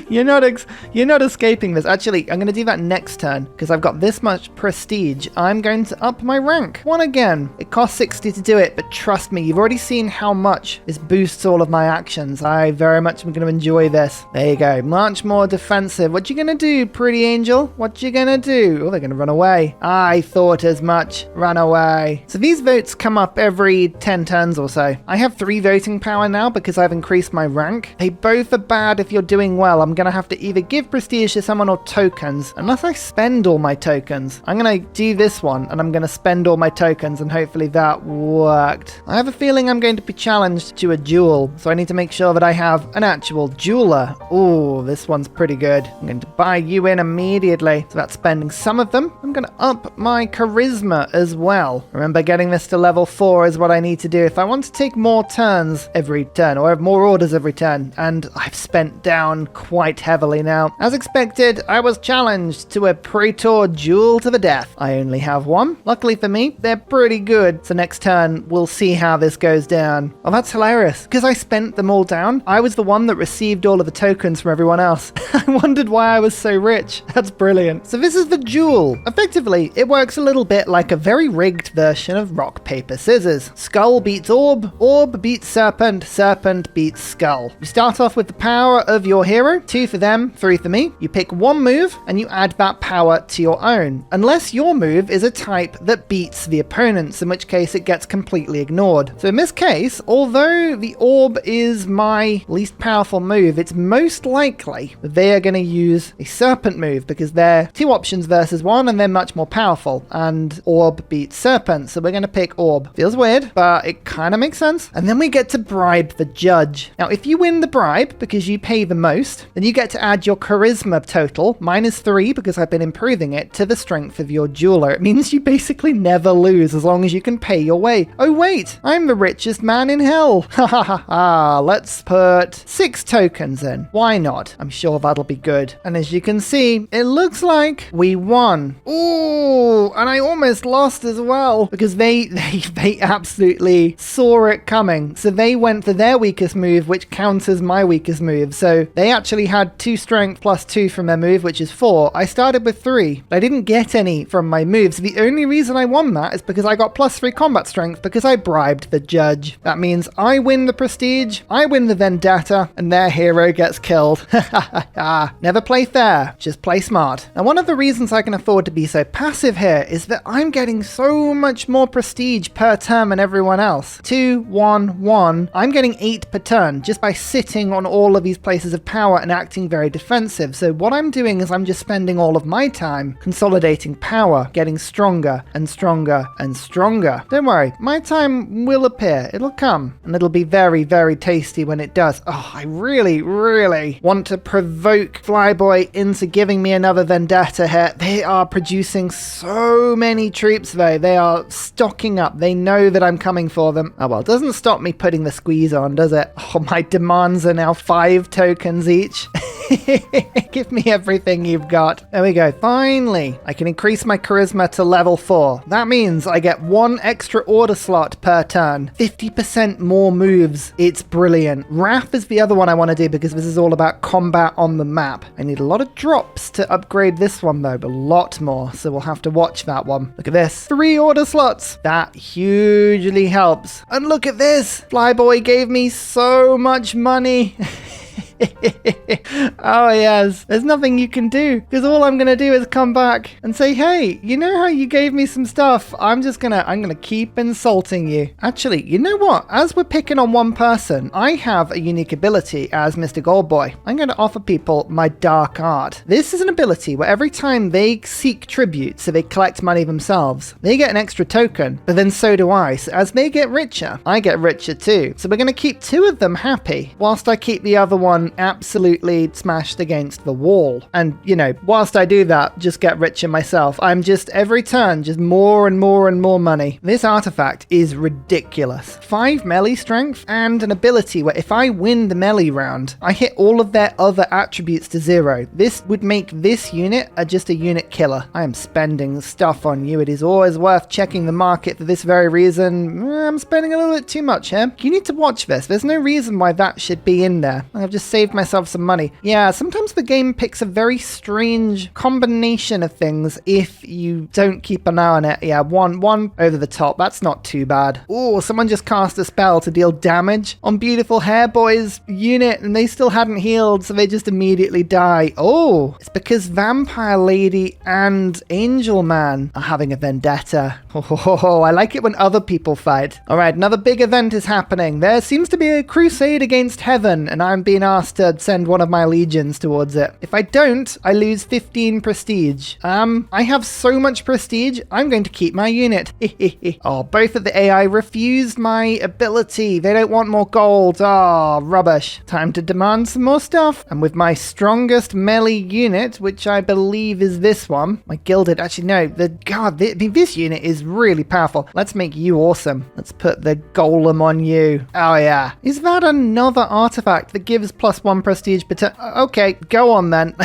You're not escaping this. Actually, I'm going to do that next turn because I've got this much prestige. I'm going to up my rank 1 again. It costs 60 to do it, but trust me, you've already seen how much this boosts all of my actions. I very much am going to enjoy this. There you go. Much more defensive. What you going to do, pretty angel? What you going to do? Oh, they're going to run away. I thought as much. Run away. So these votes come up every 10 turns or so. I have 3 voting power now because I've increased my rank. They both are bad if you're doing well. I'm going to have to either give prestige to someone or tokens, unless I spend all my tokens. I'm going to do this one, and I'm going to spend all my tokens, and hopefully that worked. I have a feeling I'm going to be challenged to a duel, so I need to make sure that I have an actual jeweler. Oh, this one's pretty good. I'm going to buy you in immediately. So that's spending some of them. I'm going to up my charisma as well. Remember, getting this to level 4 is what I need to do if I want to take more turns every turn, or have more orders every turn, and I've spent down quite heavily now. As expected, I was challenged to a Praetor duel to the death. I only have 1. Luckily for me, they're pretty good. So next turn, we'll see how this goes down. Oh, that's hilarious. Because I spent them all down, I was the one that received all of the tokens from everyone else. I wondered why I was so rich. That's brilliant. So this is the duel. Effectively, it works a little bit like a very rigged version of rock, paper, scissors. Skull beats orb, orb beats serpent, serpent beats skull. You start off with the power of your hero, 2 for them, 3 for me. You pick 1 move and you add that power to your own, unless your move is a type that beats the opponent's, in which case it gets completely ignored. So in this case, although the orb is my least powerful move, it's most likely that they are going to use a serpent move because they're 2 options versus 1 and they're much more powerful, and orb beats serpent, so we're going to pick orb. Feels weird, but it kind of makes sense. And then we get to bribe the judge. Now, if you win the bribe because you pay the most, then you get to add your charisma total, -3 because I've been improving it, to the strength of your jeweler. It means you basically never lose as long as you can pay your way. Oh wait, I'm the richest man in hell. Ha ha ha ha. Let's put 6 tokens in. Why not? I'm sure that'll be good. And as you can see, it looks like we won. Ooh, and I almost lost as well because they absolutely saw it coming. So they went for their weakest move, which counts as my weakest move. So they actually had 2 strength plus 2 from their move, which is 4. I started with 3, but I didn't get any from my moves. The only reason I won that is because I got +3 combat strength because I bribed the judge. That means I win the prestige, I win the vendetta, and their hero gets killed. Never play fair, just play smart. And one of the reasons I can afford to be so passive here is that I'm getting so much more prestige per turn than everyone else. 2, 1, 1. I'm getting 8 per turn just by sitting on all of these places of power and acting very defensive. So what I'm doing is I'm just spending all of my time consolidating power, getting stronger and stronger and stronger. Don't worry, my time will appear. It'll come, and it'll be very, very tasty when it does. Oh, I really, really want to provoke Flyboy into giving me another vendetta here. They are producing so many troops though. They are stocking up. They know that I'm coming for them. Oh well, it doesn't stop me putting the squeeze on, does it? Oh, my demands are now 5 tokens tokens each. Give me everything you've got. There we go. Finally, I can increase my charisma to level 4. That means I get 1 extra order slot per turn. 50% more moves. It's brilliant. Wrath is the other one I want to do because this is all about combat on the map. I need a lot of drops to upgrade this one though, but a lot more. So we'll have to watch that one. Look at this. 3 order slots. That hugely helps. And look at this. Flyboy gave me so much money. Oh yes, there's nothing you can do because all I'm gonna do is come back and say, hey, you know how you gave me some stuff? I'm gonna keep insulting you. Actually, you know what? As we're picking on one person, I have a unique ability as Mr. Goldboy. I'm going to offer people my dark art. This is an ability where every time they seek tribute, so they collect money themselves, they get an extra token, but then so do I. So as they get richer, I get richer too. So we're going to keep 2 of them happy whilst I keep the other one absolutely smashed against the wall. And, you know, whilst I do that, just get richer myself. I'm just, every turn, just more and more and more money. This artifact is ridiculous. 5 melee strength and an ability where if I win the melee round, I hit all of their other attributes to 0. This would make this unit just a unit killer. I am spending stuff on you. It is always worth checking the market for this very reason. I'm spending a little bit too much here. You need to watch this. There's no reason why that should be in there. I've just saved myself some money. Yeah, sometimes the game picks a very strange combination of things if you don't keep an eye on it. Yeah, one over the top. That's not too bad. Oh, someone just cast a spell to deal damage on Beautiful Hair Boy's unit and they still hadn't healed, so they just immediately die. Oh, it's because Vampire Lady and Angel Man are having a vendetta. Oh, I like it when other people fight. All right, another big event is happening. There seems to be a crusade against heaven and I'm being asked to send one of my legions towards it. If I don't, I lose 15 prestige. I have so much prestige, I'm going to keep my unit. Oh, both of the AI refused my ability. They don't want more gold. Oh, rubbish. Time to demand some more stuff. And with my strongest melee unit, which I believe is this one, my gilded, actually no, this unit is really powerful. Let's make you awesome. Let's put the golem on you. Oh yeah. Is that another artifact that gives +1 prestige? Okay, go on then.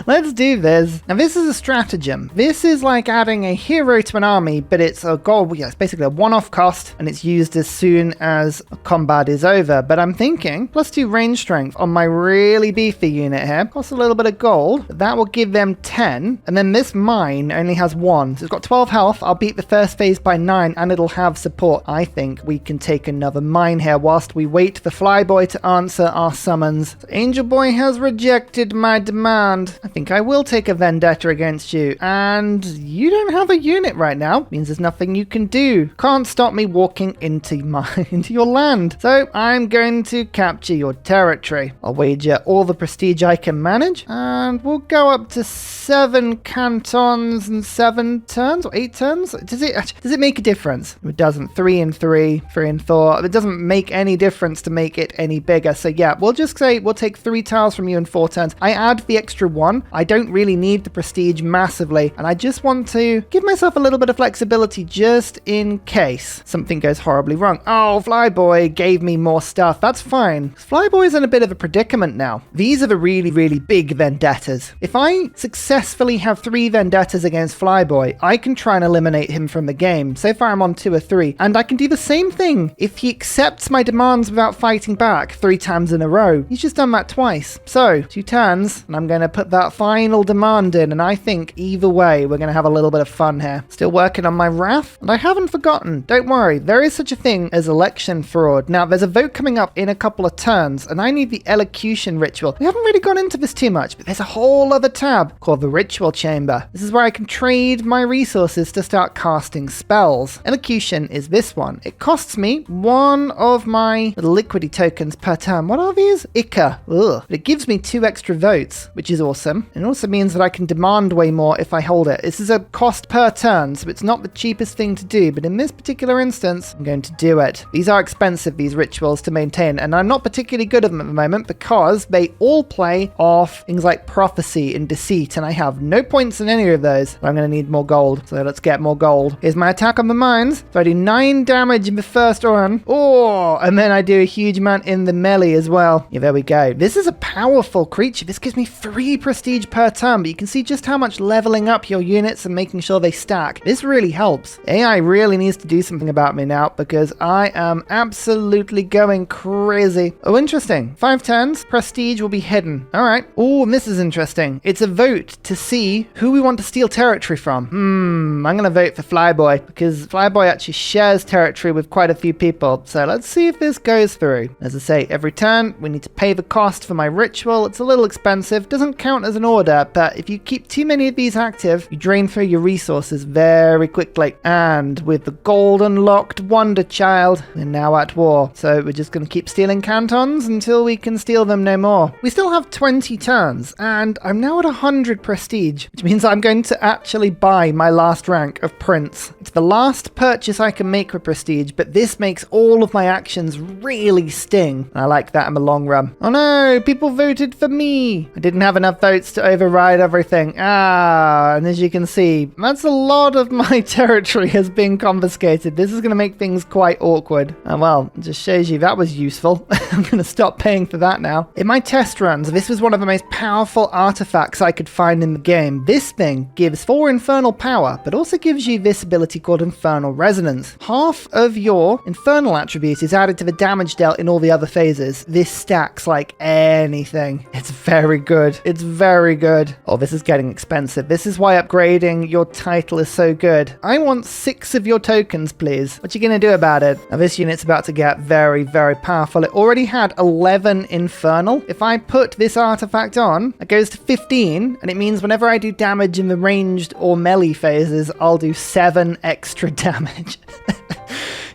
let's do this. Now this is a stratagem. This is like adding a hero to an army, but it's a gold. Yeah, it's basically a one-off cost and it's used as soon as combat is over. But I'm thinking +2 range strength on my really beefy unit here. Costs a little bit of gold. But that will give them 10. And then this mine only has 1. So it's got 12 health. I'll beat the first phase by 9 and it'll have support. I think we can take another mine here whilst we wait for Flyboy to answer our summons. So Angel Boy has rejected my demand. I think I will take a vendetta against you. And you don't have a unit right now. Means there's nothing you can do. Can't stop me walking into your land. So I'm going to capture your territory. I'll wager all the prestige I can manage. And we'll go up to 7 cantons and 7 turns or 8 turns. Does it make a difference? It doesn't. 3 and 3, 3 and 4. It doesn't make any difference to make it any bigger. So yeah, we'll just say we'll take 3 tiles from you in 4 turns. I add the extra 1. I don't really need the prestige massively. And I just want to give myself a little bit of flexibility just in case something goes horribly wrong. Oh, Flyboy gave me more stuff. That's fine. Flyboy's in a bit of a predicament now. These are the really, really big vendettas. If I successfully have 3 vendettas against Flyboy, I can try and eliminate him from the game. So far I'm on 2 or 3. And I can do the same thing if he accepts my demands without fighting back 3 times in a row. He's just done that twice. So 2 turns and I'm going to put that final demand in. And I think either way, we're going to have a little bit of fun here. Still working on my wrath. And I haven't forgotten. Don't worry. There is such a thing as election fraud. Now there's a vote coming up in a couple of turns and I need the elocution ritual. We haven't really gone into this too much, but there's a whole other tab called the ritual chamber. This is where I can trade my resources to start casting spells. Elocution is this one. It costs me 1 of my liquidy tokens per turn. What are these? Ica. Ugh. But it gives me 2 extra votes, which is awesome. It also means that I can demand way more if I hold it. This is a cost per turn, so it's not the cheapest thing to do, but in this particular instance, I'm going to do it. These are expensive, these rituals, to maintain, and I'm not particularly good at them at the moment because they all play off things like prophecy and deceit, and I have no points in any of those. But I'm going to need more gold, so let's get more gold. Here's my attack on the mines. So I do 9 damage in the first run. Oh, and then I do a huge amount in the melee as as well. Yeah, there we go. This is a powerful creature. This gives me 3 prestige per turn, but you can see just how much leveling up your units and making sure they stack. This really helps. AI really needs to do something about me now because I am absolutely going crazy. Oh, interesting. 5 turns, prestige will be hidden. All right. Oh, and this is interesting. It's a vote to see who we want to steal territory from. I'm going to vote for Flyboy because Flyboy actually shares territory with quite a few people. So let's see if this goes through. As I say, every turn we need to pay the cost for my ritual. It's a little expensive. Doesn't count as an order, but if you keep too many of these active, you drain through your resources very quickly. And with the gold unlocked Wonder Child, we're now at war. So we're just going to keep stealing cantons until we can steal them no more. We still have 20 turns, and I'm now at 100 prestige, which means I'm going to actually buy my last rank of Prince. It's the last purchase I can make with prestige, but this makes all of my actions really sting. I like that in the long run. Oh no, people voted for me. I didn't have enough votes to override everything. And as you can see, that's a lot of my territory has been confiscated. This is going to make things quite awkward. Well, it just shows you that was useful. I'm going to stop paying for that now. In my test runs, this was one of the most powerful artifacts I could find in the game. This thing gives 4 infernal power, but also gives you this ability called Infernal Resonance. Half of your infernal attribute is added to the damage dealt in all the other phases. This stacks like anything. It's very good. It's very good. Oh, this is getting expensive. This is why upgrading your title is so good. I want 6 of your tokens, please. What you gonna do about it? Now, this unit's about to get very, very powerful. It already had 11 infernal. If I put this artifact on, it goes to 15, and it means whenever I do damage in the ranged or melee phases, I'll do 7 extra damage.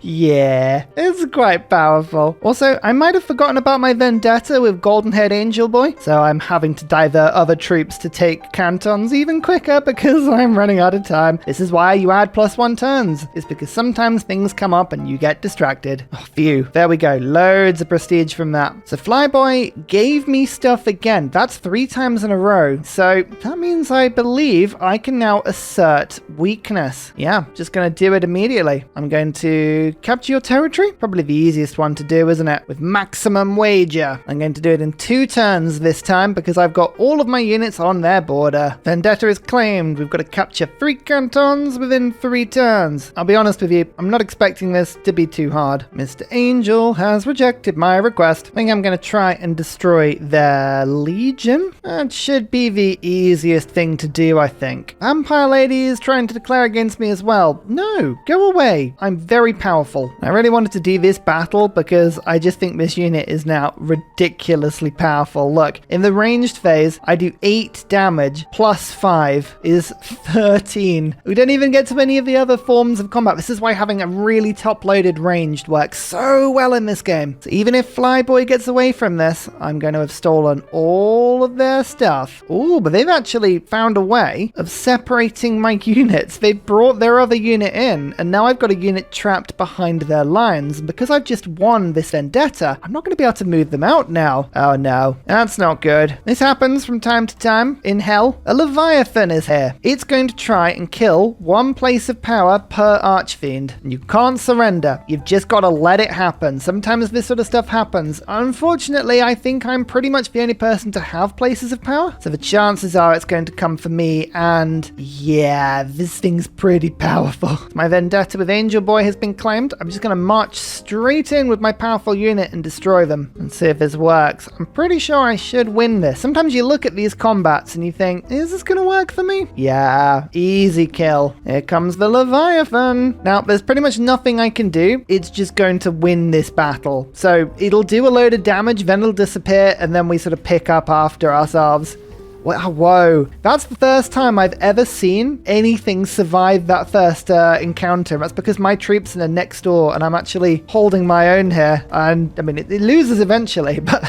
Yeah, it's quite powerful. Also, I might have forgotten about my vendetta with Golden-Haired Angel Boy, so I'm having to divert other troops to take cantons even quicker because I'm running out of time. This is why you add +1 turns. It's because sometimes things come up and you get distracted. Oh, phew. There we go. Loads of prestige from that. So Flyboy gave me stuff again. That's 3 times in a row. So that means I believe I can now assert weakness. Yeah, just going to do it immediately. I'm going to capture your territory. Probably the easiest one to do, isn't it? With maximum wager. I'm going to do it in 2 turns this time because I've got all of my units on their border. Vendetta is claimed. We've got to capture 3 cantons within 3 turns. I'll be honest with you, I'm not expecting this to be too hard. Mr. Angel has rejected my request. I think I'm going to try and destroy their legion. That should be the easiest thing to do, I think. Vampire Lady is trying to declare against me as well. No, go away. I'm very powerful. I really wanted to do this battle because I just think this unit is now ridiculously powerful. Look, in the ranged phase, I do 8 damage plus 5 is 13. We don't even get to any of the other forms of combat. This is why having a really top-loaded ranged works so well in this game. So even if Flyboy gets away from this, I'm going to have stolen all of their stuff. Oh, but they've actually found a way of separating my units. They brought their other unit in, and now I've got a unit trapped behind their lines. And because I've just won this vendetta, I'm not going to be able to move them out now. Oh no, that's not good. This happens from time to time in hell. A Leviathan is here. It's going to try and kill 1 place of power per Archfiend. And you can't surrender. You've just got to let it happen. Sometimes this sort of stuff happens. Unfortunately, I think I'm pretty much the only person to have places of power. So the chances are it's going to come for me. And yeah, this thing's pretty powerful. My vendetta with Angel Boy has been claimed. I'm just going to march straight in with my powerful unit and destroy them and see if this works. I'm pretty sure I should win this. Sometimes you look at these combats and you think, is this going to work for me? Yeah, easy kill. Here comes the Leviathan. Now, there's pretty much nothing I can do. It's just going to win this battle. So it'll do a load of damage, then it'll disappear, and then we sort of pick up after ourselves. Whoa, that's the first time I've ever seen anything survive that first encounter. That's because my troops are next door and I'm actually holding my own here. And I mean, it loses eventually, but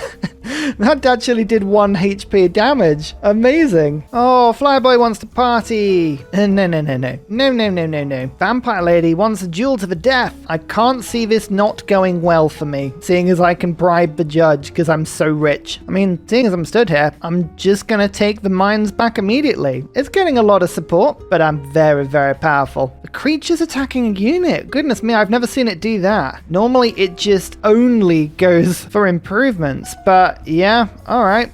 That actually did 1 HP damage. Amazing. Oh, Flyboy wants to party. No. Vampire Lady wants a duel to the death. I can't see this not going well for me, seeing as I can bribe the judge because I'm so rich. I mean, seeing as I'm stood here, I'm just gonna take the mines back immediately. It's getting a lot of support, but I'm very, very powerful. The creature's attacking a unit. Goodness me, I've never seen it do that. Normally, it just only goes for improvements, but yeah, all right.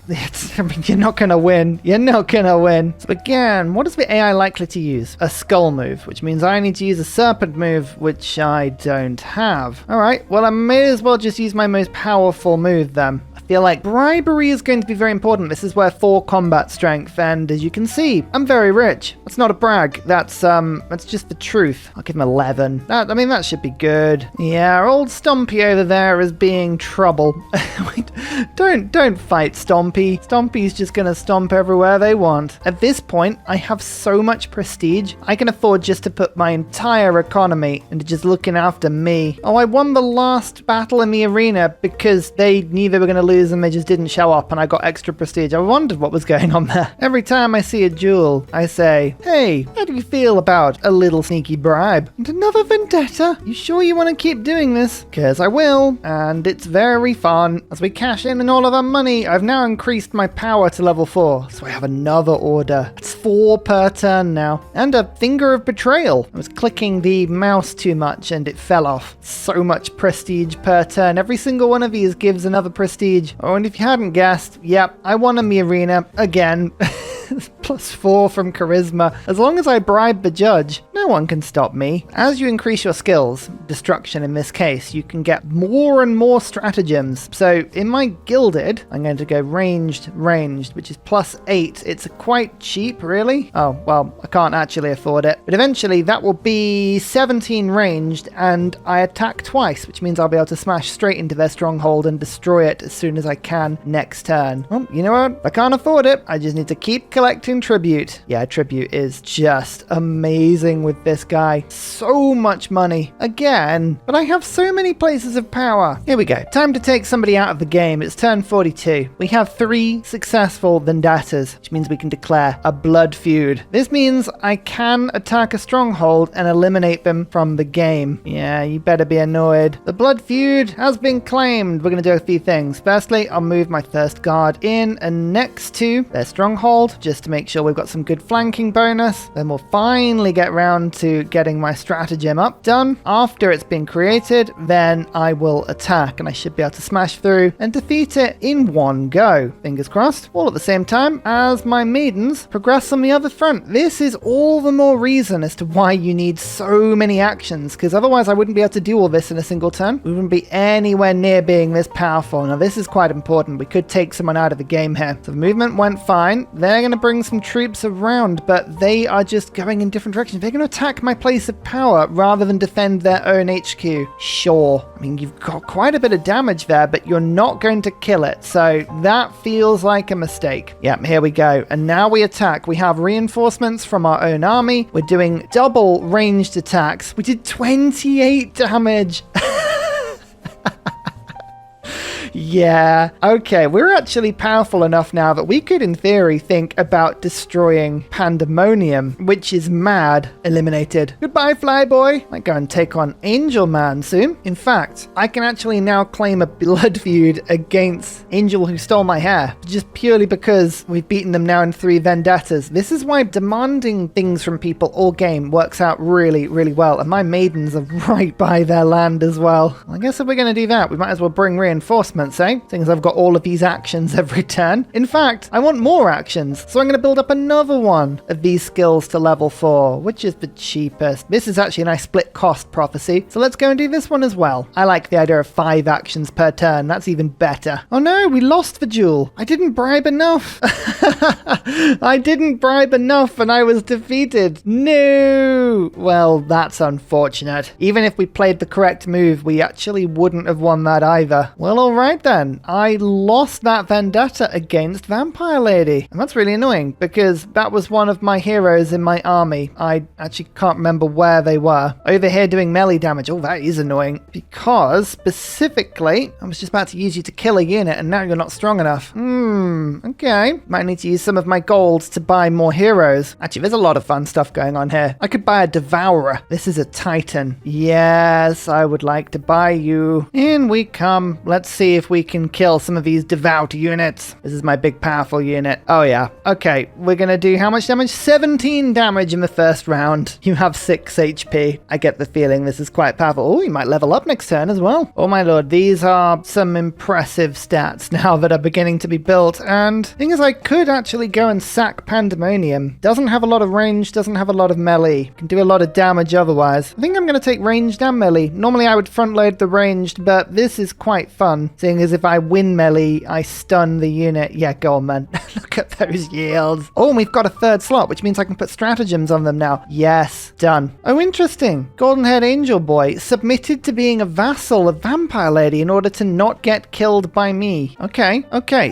I mean, you're not gonna win. You're not gonna win. So again, what is the AI likely to use? A skull move, which means I need to use a serpent move, which I don't have. All right, well, I may as well just use my most powerful move then. I feel like bribery is going to be very important. This is where 4 combat strength, and as you can see, I'm very rich. That's not a brag. That's just the truth. I'll give him 11. That should be good. Yeah, old Stompy over there is being trouble. Don't fight Stompy. Stompy's just gonna stomp everywhere they want. At this point, I have so much prestige, I can afford just to put my entire economy into just looking after me. Oh, I won the last battle in the arena because they knew they were gonna lose and they just didn't show up and I got extra prestige. I wondered what was going on there. Every time I see a duel, I say, hey, how do you feel about a little sneaky bribe? And another vendetta? You sure you want to keep doing this? Because I will, and it's very fun. As we cash in all of our money, I've now increased my power to level 4, so I have another order. It's 4 per turn now. And a finger of betrayal. I was clicking the mouse too much and it fell off. So much prestige per turn. Every single one of these gives another prestige. Oh, and if you hadn't guessed, yep, I won in the arena again. +4 from charisma. As long as I bribe the judge, no one can stop me. As you increase your skills, destruction in this case, you can get more and more stratagems. So in my gilded, I'm going to go ranged, which is +8. It's quite cheap, really. Oh, well, I can't actually afford it. But eventually that will be 17 ranged and I attack twice, which means I'll be able to smash straight into their stronghold and destroy it as soon as I can next turn. Well, you know what? I can't afford it. I just need to keep collecting tribute. Yeah, tribute is just amazing with this guy. So much money. Again, but I have so many places of power. Here we go. Time to take somebody out of the game. It's turn 42. We have 3 successful vendettas, which means we can declare a blood feud. This means I can attack a stronghold and eliminate them from the game. Yeah, you better be annoyed. The blood feud has been claimed. We're going to do a few things. Firstly, I'll move my first guard in and next to their stronghold, just to make sure we've got some good flanking bonus. Then we'll finally get round to getting my stratagem up done. After it's been created, then I will attack and I should be able to smash through and defeat it in one go. Fingers crossed. All at the same time as my maidens progress on the other front. This is all the more reason as to why you need so many actions, because otherwise I wouldn't be able to do all this in a single turn. We wouldn't be anywhere near being this powerful. Now this is quite important. We could take someone out of the game here. So the movement went fine. They're going to bring some troops around, but they are just going in different directions. They're going to attack my place of power rather than defend their own HQ. Sure. I mean, you've got quite a bit of damage there, but you're not going to kill it. So that feels like a mistake. Yep, here we go. And now we attack. We have reinforcements from our own army. We're doing double ranged attacks. We did 28 damage. Yeah, okay, we're actually powerful enough now that we could, in theory, think about destroying Pandemonium, which is mad. Eliminated. Goodbye, Flyboy. Might go and take on Angel Man soon. In fact, I can actually now claim a blood feud against Angel who stole my hair, just purely because we've beaten them now in 3 vendettas. This is why demanding things from people all game works out really, really well, and my maidens are right by their land as well. I guess if we're going to do that, we might as well bring reinforcements. Seeing as I've got all of these actions every turn. In fact, I want more actions, so I'm going to build up another one of these skills to level 4, which is the cheapest. This is actually a nice split cost prophecy, so let's go and do this one as well. I like the idea of 5 actions per turn. That's even better. Oh no, we lost the duel. I didn't bribe enough. I didn't bribe enough and I was defeated. No. Well, that's unfortunate. Even if we played the correct move, we actually wouldn't have won that either. Well, alright. right then. I lost that vendetta against Vampire Lady. And that's really annoying because that was one of my heroes in my army. I actually can't remember where they were. Over here doing melee damage. Oh, that is annoying. Because specifically, I was just about to use you to kill a unit and now you're not strong enough. Okay. Might need to use some of my golds to buy more heroes. Actually, there's a lot of fun stuff going on here. I could buy a Devourer. This is a Titan. Yes, I would like to buy you. In we come. Let's see if we can kill some of these devout units. This is my big powerful unit. Oh yeah. Okay, we're gonna do how much damage? 17 damage in the first round. You have 6 HP. I get the feeling this is quite powerful. Oh, you might level up next turn as well. Oh my lord, these are some impressive stats now that are beginning to be built. And the thing is, I could actually go and sack Pandemonium. Doesn't have a lot of range, doesn't have a lot of melee. Can do a lot of damage otherwise. I think I'm gonna take ranged and melee. Normally I would front load the ranged, but this is quite fun, seeing as if I win melee, I stun the unit. Yeah, go on, man. Look at those yields. Oh, and we've got a third slot, which means I can put stratagems on them now. Yes, done. Oh, interesting. Golden-haired angel boy submitted to being a vassal of Vampire Lady in order to not get killed by me. Okay,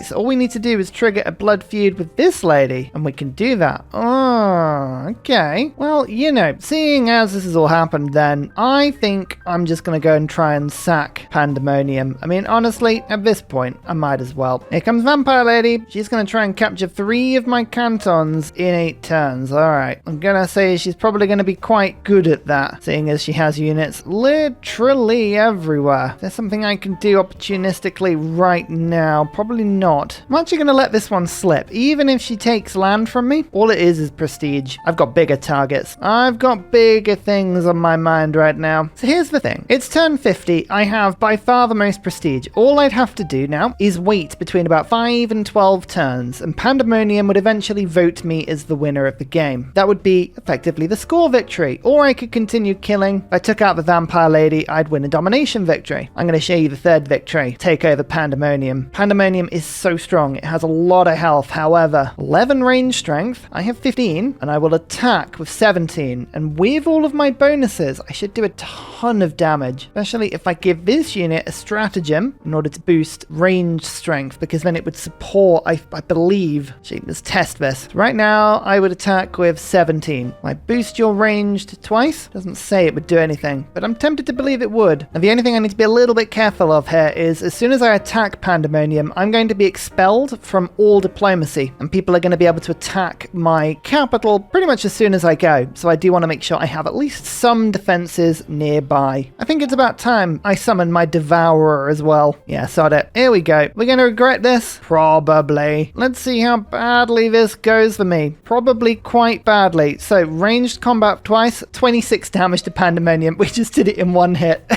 so all we need to do is trigger a blood feud with this lady, and we can do that. Oh, okay. Well, you know, seeing as this has all happened then, I think I'm just gonna go and try and sack Pandemonium. I mean, honestly, at this point, I might as well. Here comes Vampire Lady. She's gonna try and capture 3 of my cantons in 8 turns. Alright, I'm gonna say she's probably gonna be quite good at that, seeing as she has units literally everywhere. There's something I can do opportunistically right now. Probably not. I'm actually gonna let this one slip. Even if she takes land from me, all it is prestige. I've got bigger targets. I've got bigger things on my mind right now. So here's the thing. It's turn 50. I have by far the most prestige. All I'd have to do now is wait between about 5 and 12 turns, and Pandemonium would eventually vote me as the winner of the game. That would be effectively the score victory, or I could continue killing. If I took out the Vampire Lady, I'd win a domination victory. I'm going to show you the third victory. Take over Pandemonium. Pandemonium is so strong. It has a lot of health. However, 11 range strength. I have 15, and I will attack with 17. And with all of my bonuses, I should do a ton of damage, especially if I give this unit a stratagem in order to boost range strength, because then it would support, I believe. Actually, let's test this. Right now, I would attack with 17. I boost your ranged twice. Doesn't say it would do anything, but I'm tempted to believe it would. And the only thing I need to be a little bit careful of here is as soon as I attack Pandemonium, I'm going to be expelled from all diplomacy, and people are going to be able to attack my capital pretty much as soon as I go. So I do want to make sure I have at least some defenses nearby. I think it's about time I summon my Devourer as well. Yeah, sod it. Here we go. We're going to regret this? Probably. Let's see how badly this goes for me. Probably quite badly. So ranged combat twice, 26 damage to Pandemonium. We just did it in one hit.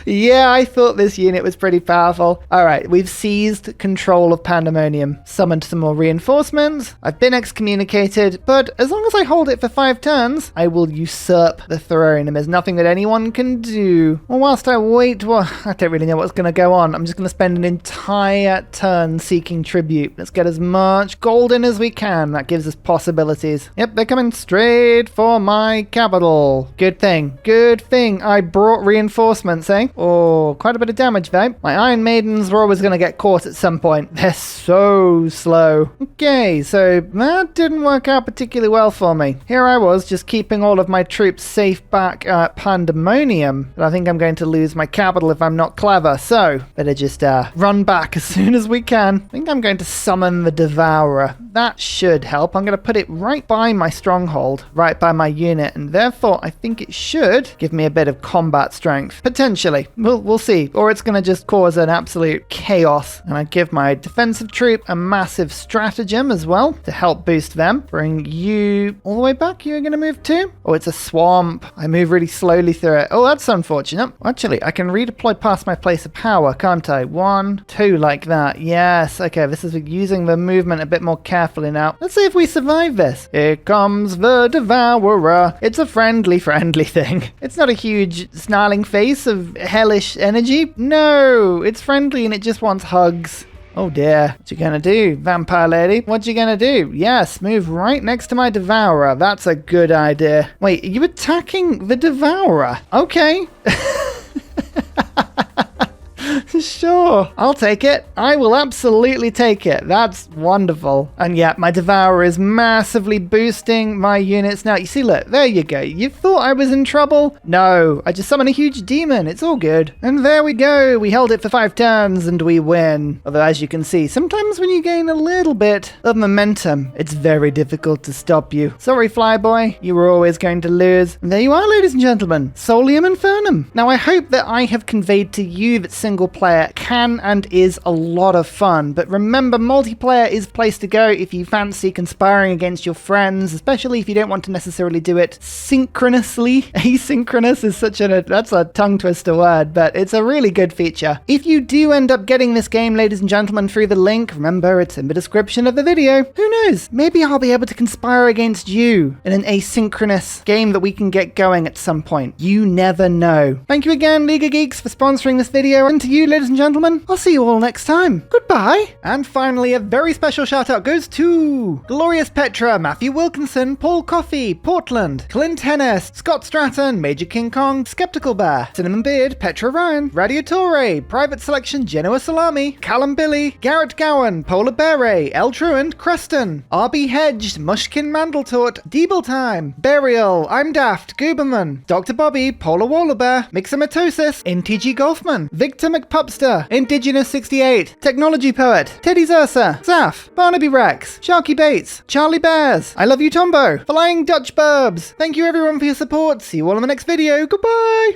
Yeah, I thought this unit was pretty powerful. Alright, we've seized control of Pandemonium, summoned some more reinforcements, I've been excommunicated, but as long as I hold it for 5 turns, I will usurp the throne, and there's nothing that anyone can do. Well, whilst I wait, well, I don't really know what's going to go on. I'm just going to spend an entire turn seeking tribute. Let's get as much gold in as we can. That gives us possibilities. Yep, they're coming straight for my capital. Good thing I brought reinforcements, eh? Oh, quite a bit of damage though. My Iron Maidens were always going to get caught at some point. They're so slow. Okay, so that didn't work out particularly well for me. Here I was just keeping all of my troops safe back at Pandemonium, but I think I'm going to lose my capital if I'm not clever, so better just run back as soon as we can. I think I'm going to summon the Devourer. That should help. I'm going to put it right by my stronghold, right by my unit, and therefore I think it should give me a bit of combat strength. Potentially. We'll see. Or it's going to just cause an absolute chaos. And I give my defensive troop a massive stratagem as well to help boost them. Bring you all the way back. You're going to move too? Oh, it's a swamp. I move really slowly through it. Oh, that's unfortunate. Actually, I can redeploy past my place of power, can't I? 1, 2, like that. Yes. Okay, this is using the movement a bit more carefully now. Let's see if we survive this. Here comes the Devourer. It's a friendly thing. It's not a huge snarling face of hellish energy. No, it's friendly and it just wants hugs. Oh dear, what you gonna do, Vampire Lady? What you gonna do? Yes, move right next to my Devourer. That's a good idea. Wait, are you attacking the Devourer? Okay. Sure. I'll take it. I will absolutely take it. That's wonderful. And yeah, my Devourer is massively boosting my units now. You see, look, there you go. You thought I was in trouble? No, I just summoned a huge demon. It's all good. And there we go. We held it for 5 turns and we win. Although, as you can see, sometimes when you gain a little bit of momentum, it's very difficult to stop you. Sorry, Flyboy. You were always going to lose. And there you are, ladies and gentlemen. Solium Infernum. Now, I hope that I have conveyed to you that single player can and is a lot of fun. But remember, multiplayer is the place to go if you fancy conspiring against your friends, especially if you don't want to necessarily do it synchronously. Asynchronous is that's a tongue twister word, but it's a really good feature. If you do end up getting this game, ladies and gentlemen, through the link, remember it's in the description of the video. Who knows? Maybe I'll be able to conspire against you in an asynchronous game that we can get going at some point. You never know. Thank you again, League of Geeks, for sponsoring this video, and to you, ladies and gentlemen, I'll see you all next time. Goodbye. And finally, a very special shout out goes to Glorious Petra, Matthew Wilkinson, Paul Coffey, Portland, Clint Hennis, Scott Stratton, Major King Kong, Skeptical Bear, Cinnamon Beard, Petra Ryan, Radiatore, Private Selection, Genoa Salami, Callum Billy, Garrett Gowan, Polar Beret, El Truant, Creston, RB Hedged, Mushkin Mandletort, Deeble Time, Burial, I'm Daft, Gooberman, Dr. Bobby, Polar Wallabear, Mixomatosis, NTG Golfman, Victor McPupster, Indigenous 68, Technology Poet, Teddy Zursa, Zaf, Barnaby Rex, Sharky Bates, Charlie Bears, I Love You Tombo, Flying Dutch Burbs. Thank you everyone for your support. See you all in the next video. Goodbye!